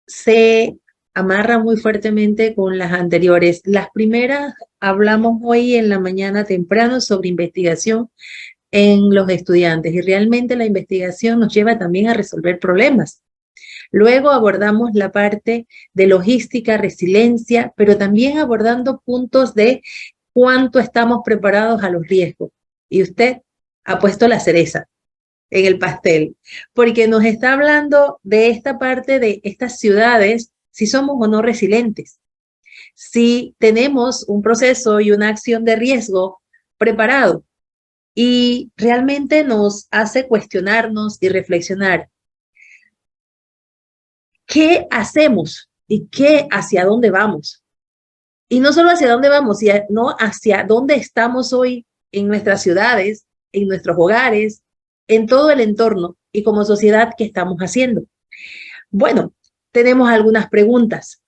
se amarra muy fuertemente con las anteriores. Las primeras hablamos hoy en la mañana temprano sobre investigación en los estudiantes y realmente la investigación nos lleva también a resolver problemas. Luego abordamos la parte de logística, resiliencia, pero también abordando puntos de cuánto estamos preparados a los riesgos. Y usted ha puesto la cereza en el pastel, porque nos está hablando de esta parte de estas ciudades, si somos o no resilientes, si tenemos un proceso y una acción de riesgo preparado, y realmente nos hace cuestionarnos y reflexionar qué hacemos y hacia dónde vamos. Y no solo hacia dónde vamos, sino hacia dónde estamos hoy en nuestras ciudades, en nuestros hogares, en todo el entorno y como sociedad que estamos haciendo. Bueno, tenemos algunas preguntas.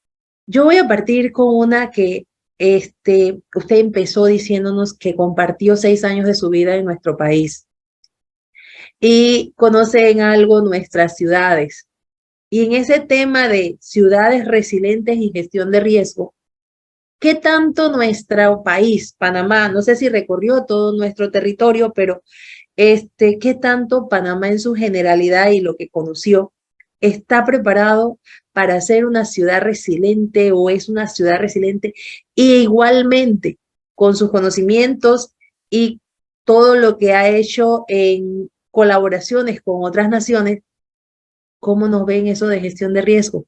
Yo voy a partir con una que usted empezó diciéndonos que compartió 6 años de su vida en nuestro país y conoce en algo nuestras ciudades. Y en ese tema de ciudades resilientes y gestión de riesgo, ¿qué tanto nuestro país, Panamá, no sé si recorrió todo nuestro territorio, pero qué tanto Panamá en su generalidad y lo que conoció está preparado para ser una ciudad resiliente o es una ciudad resiliente e igualmente con sus conocimientos y todo lo que ha hecho en colaboraciones con otras naciones? ¿Cómo nos ven eso de gestión de riesgo?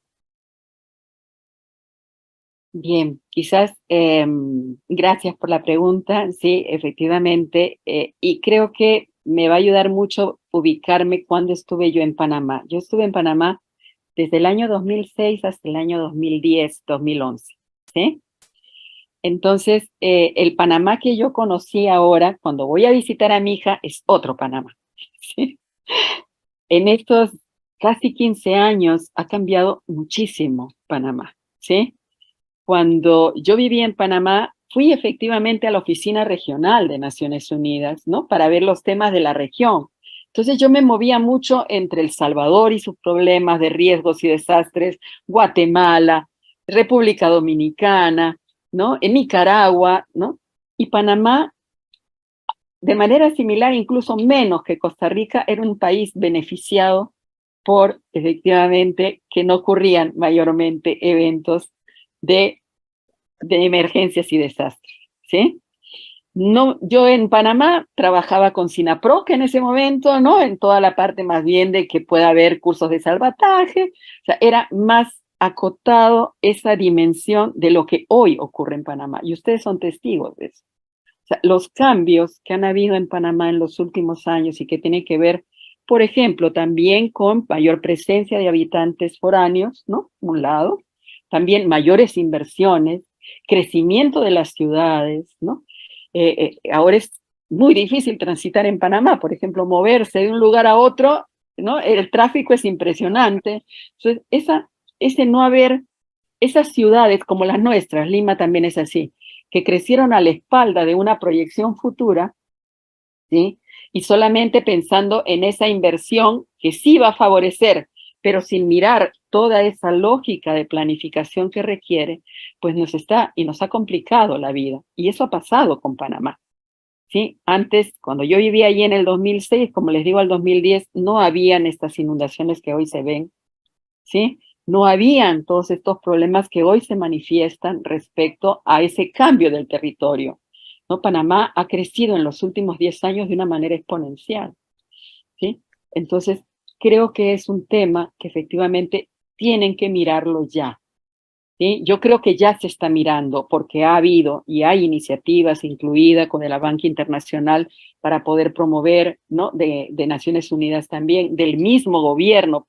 Bien, quizás, gracias por la pregunta, sí, efectivamente, y creo que me va a ayudar mucho ubicarme cuando estuve yo en Panamá. Yo estuve en Panamá desde el año 2006 hasta el año 2010, 2011, ¿sí? Entonces, el Panamá que yo conocí ahora, cuando voy a visitar a mi hija, es otro Panamá, ¿sí? En estos casi 15 años ha cambiado muchísimo Panamá, ¿sí? Cuando yo vivía en Panamá, fui efectivamente a la oficina regional de Naciones Unidas, ¿no? Para ver los temas de la región. Entonces yo me movía mucho entre El Salvador y sus problemas de riesgos y desastres, Guatemala, República Dominicana, ¿no? En Nicaragua, ¿no? Y Panamá, de manera similar, incluso menos que Costa Rica, era un país beneficiado por, efectivamente, que no ocurrían mayormente eventos de emergencias y desastres, ¿sí? No, yo en Panamá trabajaba con SINAPROC en ese momento, ¿no? En toda la parte más bien de que pueda haber cursos de salvataje, o sea, era más acotado esa dimensión de lo que hoy ocurre en Panamá. Y ustedes son testigos de eso. O sea, los cambios que han habido en Panamá en los últimos años y que tienen que ver, por ejemplo, también con mayor presencia de habitantes foráneos, ¿no? Un lado, también mayores inversiones, crecimiento de las ciudades, ¿no? Ahora es muy difícil transitar en Panamá, por ejemplo, moverse de un lugar a otro, ¿no? El tráfico es impresionante. Entonces, ese no haber, esas ciudades como las nuestras, Lima también es así, que crecieron a la espalda de una proyección futura, ¿sí? Y solamente pensando en esa inversión que sí va a favorecer, pero sin mirar toda esa lógica de planificación que requiere, pues nos ha complicado la vida. Y eso ha pasado con Panamá, ¿sí? Antes, cuando yo vivía allí en el 2006, como les digo, al 2010, no habían estas inundaciones que hoy se ven, ¿sí? No habían todos estos problemas que hoy se manifiestan respecto a ese cambio del territorio, ¿no? Panamá ha crecido en los últimos 10 años de una manera exponencial, ¿sí? Entonces, creo que es un tema que efectivamente tienen que mirarlo ya, ¿sí? Yo creo que ya se está mirando porque ha habido y hay iniciativas incluidas con la Banca Internacional para poder promover, ¿no? De Naciones Unidas también, del mismo gobierno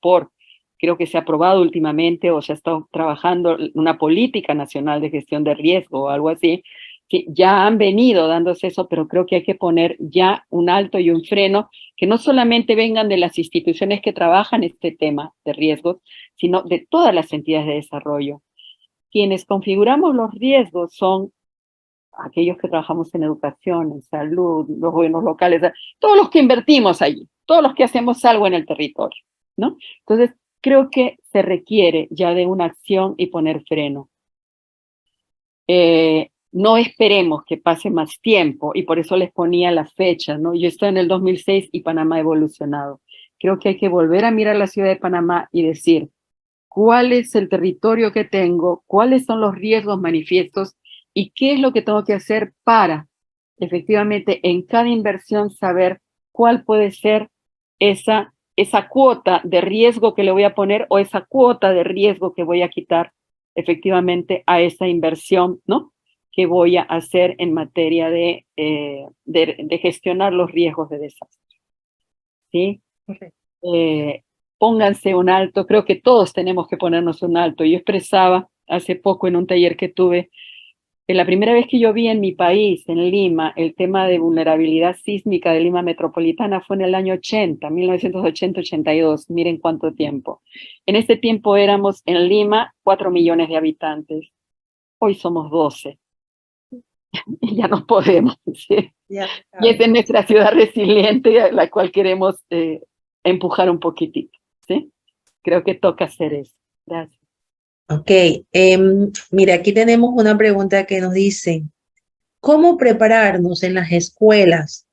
creo que se ha aprobado últimamente o se ha estado trabajando una política nacional de gestión de riesgo o algo así, que ya han venido dándose eso, pero creo que hay que poner ya un alto y un freno, que no solamente vengan de las instituciones que trabajan este tema de riesgos, sino de todas las entidades de desarrollo. Quienes configuramos los riesgos son aquellos que trabajamos en educación, en salud, los gobiernos locales, todos los que invertimos allí, todos los que hacemos algo en el territorio, ¿no? Entonces, creo que se requiere ya de una acción y poner freno. No esperemos que pase más tiempo, y por eso les ponía la fecha, ¿no? Yo estoy en el 2006 y Panamá ha evolucionado. Creo que hay que volver a mirar la ciudad de Panamá y decir, ¿cuál es el territorio que tengo? ¿Cuáles son los riesgos manifiestos? ¿Y qué es lo que tengo que hacer para, efectivamente, en cada inversión saber cuál puede ser esa cuota de riesgo que le voy a poner o esa cuota de riesgo que voy a quitar efectivamente a esa inversión, ¿no? Que voy a hacer en materia de gestionar los riesgos de desastre, ¿sí? Pónganse un alto, creo que todos tenemos que ponernos un alto. Yo expresaba hace poco en un taller que tuve, la primera vez que yo vi en mi país, en Lima, el tema de vulnerabilidad sísmica de Lima metropolitana fue en el año 80, 1980-82, miren cuánto tiempo. En ese tiempo éramos en Lima 4 millones de habitantes, hoy somos 12, y ya no podemos, ¿sí? Y es en nuestra ciudad resiliente a la cual queremos empujar un poquitito, ¿sí? Creo que toca hacer eso. Gracias. Ok, mira, aquí tenemos una pregunta que nos dice, ¿cómo prepararnos en las escuelas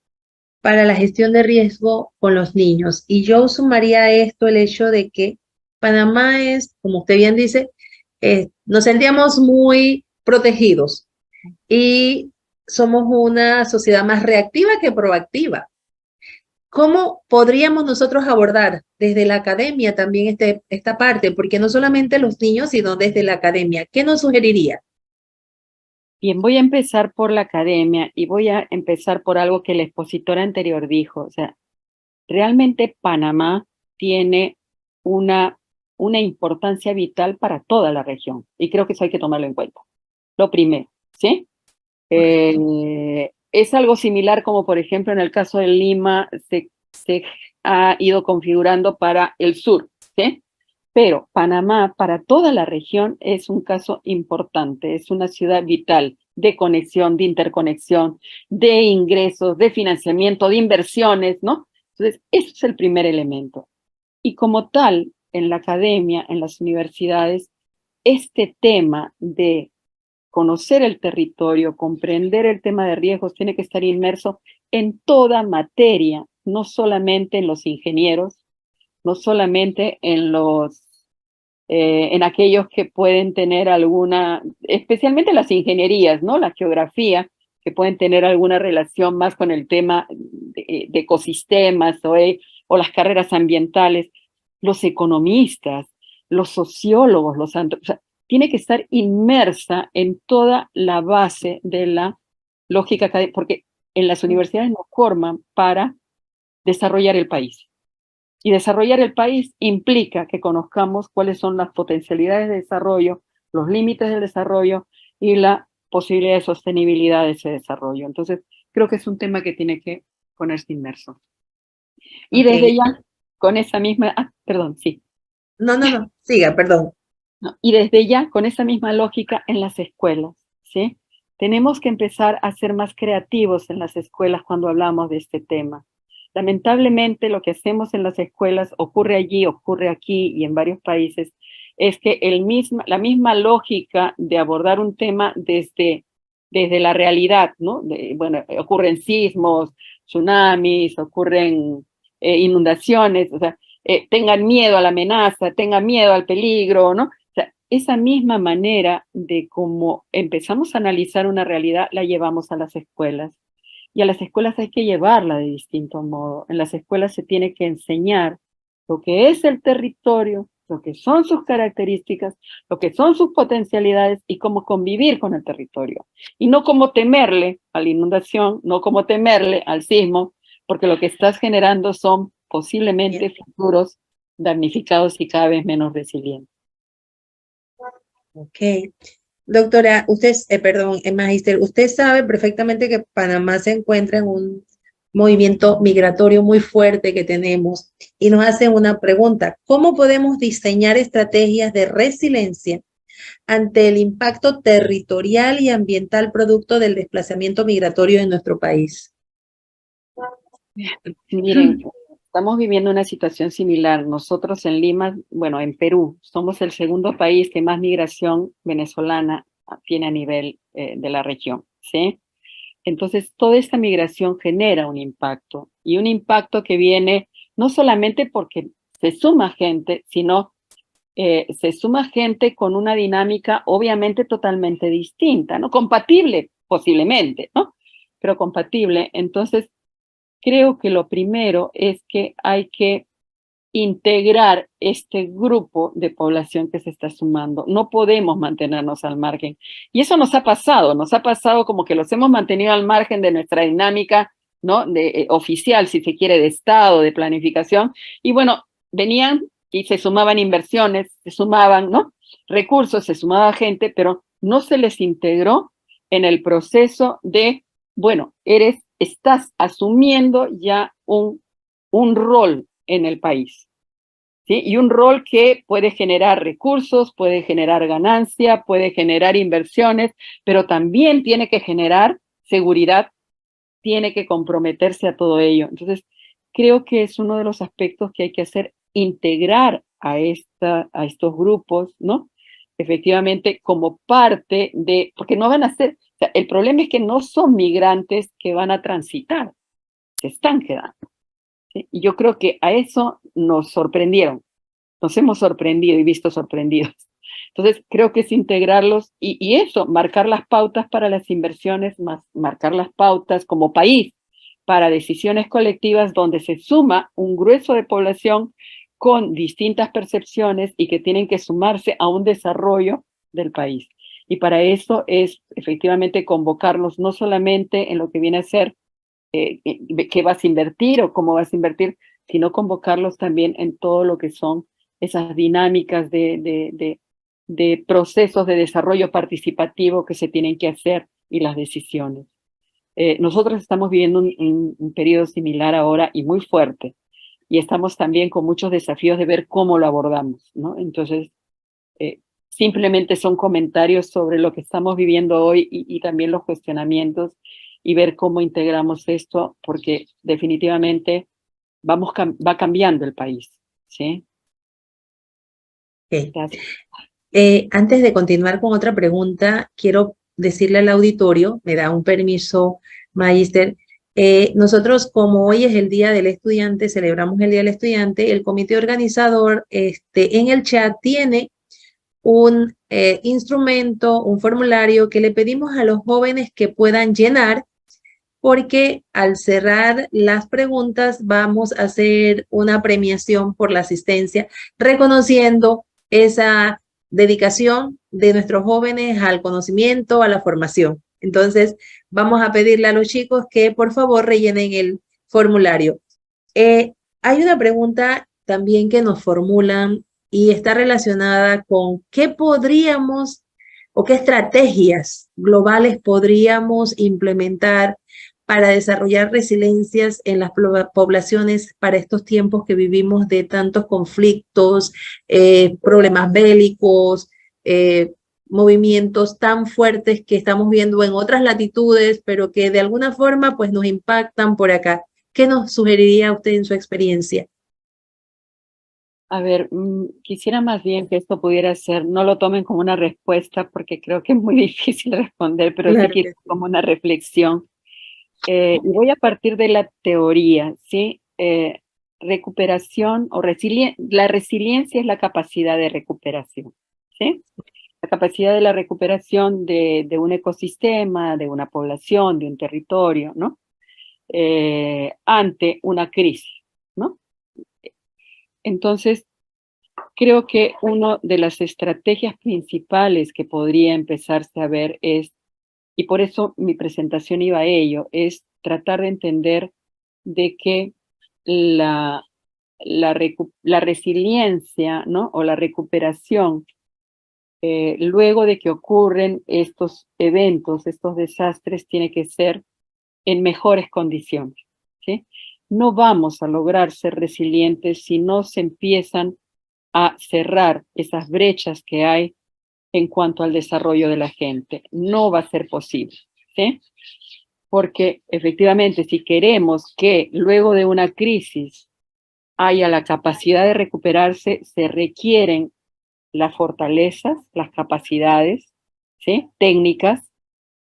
para la gestión de riesgo con los niños? Y yo sumaría a esto el hecho de que Panamá es, como usted bien dice, nos sentíamos muy protegidos y somos una sociedad más reactiva que proactiva. ¿Cómo podríamos nosotros abordar desde la academia también esta parte? Porque no solamente los niños, sino desde la academia. ¿Qué nos sugeriría? Bien, voy a empezar por la academia y voy a empezar por algo que el expositor anterior dijo. O sea, realmente Panamá tiene una importancia vital para toda la región y creo que eso hay que tomarlo en cuenta. Lo primero, ¿sí? Es algo similar como, por ejemplo, en el caso de Lima se ha ido configurando para el sur, ¿sí? Pero Panamá, para toda la región, es un caso importante, es una ciudad vital de conexión, de interconexión, de ingresos, de financiamiento, de inversiones, ¿no? Entonces, eso es el primer elemento. Y como tal, en la academia, en las universidades, este tema de conocer el territorio, comprender el tema de riesgos, tiene que estar inmerso en toda materia, no solamente en los ingenieros, no solamente en aquellos que pueden tener alguna, especialmente las ingenierías, ¿no? La geografía, que pueden tener alguna relación más con el tema de ecosistemas o las carreras ambientales, los economistas, los sociólogos, o sea, tiene que estar inmersa en toda la base de la lógica académica, porque en las universidades nos forman para desarrollar el país. Y desarrollar el país implica que conozcamos cuáles son las potencialidades de desarrollo, los límites del desarrollo y la posibilidad de sostenibilidad de ese desarrollo. Entonces, creo que es un tema que tiene que ponerse inmerso. Y desde ya, con esa misma, perdón, sí. No, siga, perdón. No, y desde ya, con esa misma lógica en las escuelas, ¿sí? Tenemos que empezar a ser más creativos en las escuelas cuando hablamos de este tema. Lamentablemente, lo que hacemos en las escuelas ocurre allí, ocurre aquí y en varios países, es que la misma lógica de abordar un tema desde la realidad, ¿no? Bueno, ocurren sismos, tsunamis, ocurren inundaciones, o sea, tengan miedo a la amenaza, tengan miedo al peligro, ¿no? Esa misma manera de cómo empezamos a analizar una realidad la llevamos a las escuelas. Y a las escuelas hay que llevarla de distinto modo. En las escuelas se tiene que enseñar lo que es el territorio, lo que son sus características, lo que son sus potencialidades y cómo convivir con el territorio. Y no cómo temerle a la inundación, no cómo temerle al sismo, porque lo que estás generando son posiblemente futuros damnificados y cada vez menos resilientes. Ok. Doctora, Magíster, usted sabe perfectamente que Panamá se encuentra en un movimiento migratorio muy fuerte que tenemos y nos hacen una pregunta: ¿cómo podemos diseñar estrategias de resiliencia ante el impacto territorial y ambiental producto del desplazamiento migratorio en nuestro país? Miren, estamos viviendo una situación similar. Nosotros en Lima, bueno, en Perú, somos el segundo país que más migración venezolana tiene a nivel de la región, ¿sí? Entonces, toda esta migración genera un impacto, y un impacto que viene no solamente porque se suma gente, sino se suma gente con una dinámica obviamente totalmente distinta, ¿no? Compatible, posiblemente, ¿no? Pero compatible. Entonces, creo que lo primero es que hay que integrar este grupo de población que se está sumando. No podemos mantenernos al margen. Y eso nos ha pasado como que los hemos mantenido al margen de nuestra dinámica, ¿no? Oficial, si se quiere, de Estado, de planificación. Y bueno, venían y se sumaban inversiones, se sumaban, ¿no? Recursos, se sumaba gente, pero no se les integró en el proceso de, bueno, estás asumiendo ya un rol en el país, ¿sí? Y un rol que puede generar recursos, puede generar ganancia, puede generar inversiones, pero también tiene que generar seguridad, tiene que comprometerse a todo ello. Entonces, creo que es uno de los aspectos que hay que hacer, integrar a estos grupos, ¿no? Efectivamente, como parte de, porque no van a ser, o sea, el problema es que no son migrantes que van a transitar, se están quedando. ¿Sí? Y yo creo que a eso nos sorprendieron, nos hemos sorprendido y visto sorprendidos. Entonces, creo que es integrarlos y eso, marcar las pautas para las inversiones, marcar las pautas como país para decisiones colectivas donde se suma un grueso de población con distintas percepciones y que tienen que sumarse a un desarrollo del país. Y para eso es efectivamente convocarlos no solamente en lo que viene a ser qué vas a invertir o cómo vas a invertir, sino convocarlos también en todo lo que son esas dinámicas de procesos de desarrollo participativo que se tienen que hacer y las decisiones. Nosotros estamos viviendo un periodo similar ahora y muy fuerte, y estamos también con muchos desafíos de ver cómo lo abordamos, ¿no? Entonces, simplemente son comentarios sobre lo que estamos viviendo hoy y también los cuestionamientos y ver cómo integramos esto, porque definitivamente va cambiando el país, ¿sí? Okay. Antes de continuar con otra pregunta, quiero decirle al auditorio, me da un permiso, Magíster. Nosotros, como hoy es el Día del Estudiante, celebramos el Día del Estudiante, el comité organizador en el chat tiene un instrumento, un formulario que le pedimos a los jóvenes que puedan llenar, porque al cerrar las preguntas vamos a hacer una premiación por la asistencia, reconociendo esa dedicación de nuestros jóvenes al conocimiento, a la formación. Entonces, vamos a pedirle a los chicos que por favor rellenen el formulario. Hay una pregunta también que nos formulan y está relacionada con qué podríamos o qué estrategias globales podríamos implementar para desarrollar resiliencias en las poblaciones para estos tiempos que vivimos de tantos conflictos, problemas bélicos, movimientos tan fuertes que estamos viendo en otras latitudes, pero que de alguna forma pues nos impactan por acá. ¿Qué nos sugeriría usted en su experiencia? A ver, quisiera más bien que esto pudiera ser, no lo tomen como una respuesta porque creo que es muy difícil responder, pero sí Claro que que sí. como una reflexión. Y voy a partir de la teoría, ¿sí? Recuperación o la resiliencia es la capacidad de recuperación, ¿sí? La capacidad de la recuperación de un ecosistema, de una población, de un territorio, ¿no? Ante una crisis, ¿no? Entonces, creo que una de las estrategias principales que podría empezarse a ver es, y por eso mi presentación iba a ello, es tratar de entender de que la, la resiliencia, ¿no? O la recuperación, luego de que ocurren estos eventos, estos desastres, tiene que ser en mejores condiciones, ¿sí? No vamos a lograr ser resilientes si no se empiezan a cerrar esas brechas que hay en cuanto al desarrollo de la gente. No va a ser posible, ¿sí? Porque efectivamente, si queremos que luego de una crisis haya la capacidad de recuperarse, se requieren las fortalezas, las capacidades, ¿sí? Técnicas,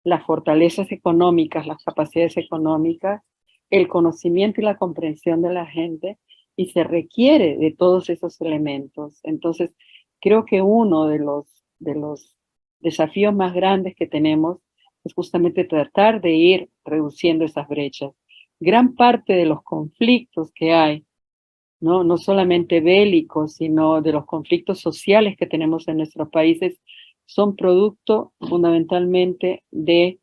las fortalezas económicas, las capacidades económicas, el conocimiento y la comprensión de la gente, y se requiere de todos esos elementos. Entonces, creo que uno de los desafíos más grandes que tenemos es justamente tratar de ir reduciendo esas brechas. Gran parte de los conflictos que hay, ¿no? No solamente bélicos, sino de los conflictos sociales que tenemos en nuestros países, son producto fundamentalmente de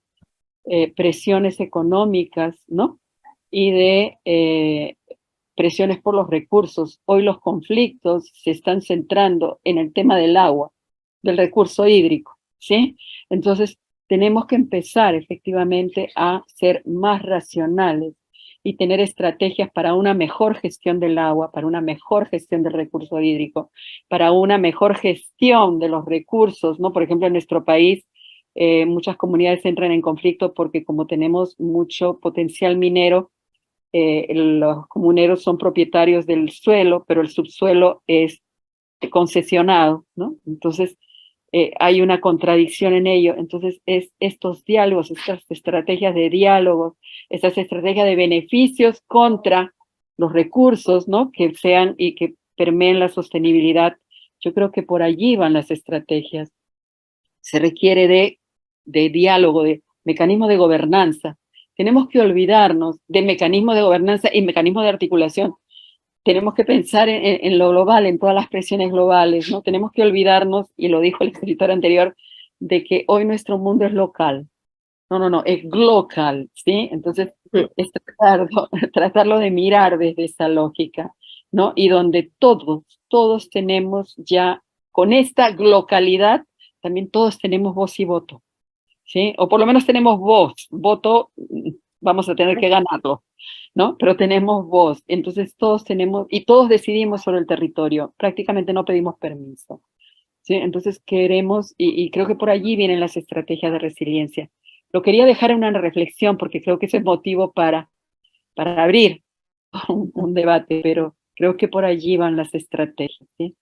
presiones económicas, ¿no? Y de presiones por los recursos. Hoy los conflictos se están centrando en el tema del agua, del recurso hídrico, ¿sí? Entonces, tenemos que empezar efectivamente a ser más racionales y tener estrategias para una mejor gestión del agua, para una mejor gestión del recurso hídrico, para una mejor gestión de los recursos, ¿no? Por ejemplo, en nuestro país, muchas comunidades entran en conflicto porque como tenemos mucho potencial minero, los comuneros son propietarios del suelo, pero el subsuelo es concesionado, ¿no? Entonces, hay una contradicción en ello. Entonces, es estos diálogos, estas estrategias de diálogo, estas estrategias de beneficios contra los recursos, ¿no? Que sean y que permeen la sostenibilidad. Yo creo que por allí van las estrategias. Se requiere de diálogo, de mecanismos de gobernanza. Tenemos que olvidarnos de mecanismos de gobernanza y mecanismos de articulación. Tenemos que pensar en lo global, en todas las presiones globales, ¿no? Tenemos que olvidarnos, y lo dijo el escritor anterior, de que hoy nuestro mundo es local. No, no, no, es global, ¿sí? Entonces, es tratarlo de mirar desde esa lógica, ¿no? Y donde todos tenemos ya, con esta localidad, también todos tenemos voz y voto, ¿sí? O por lo menos tenemos voz, voto, vamos a tener que ganarlo, ¿no? Pero tenemos voz, entonces todos tenemos, y todos decidimos sobre el territorio, prácticamente no pedimos permiso, ¿sí? Entonces queremos, y creo que por allí vienen las estrategias de resiliencia. Lo quería dejar en una reflexión porque creo que ese es motivo para abrir un debate, pero creo que por allí van las estrategias, ¿sí?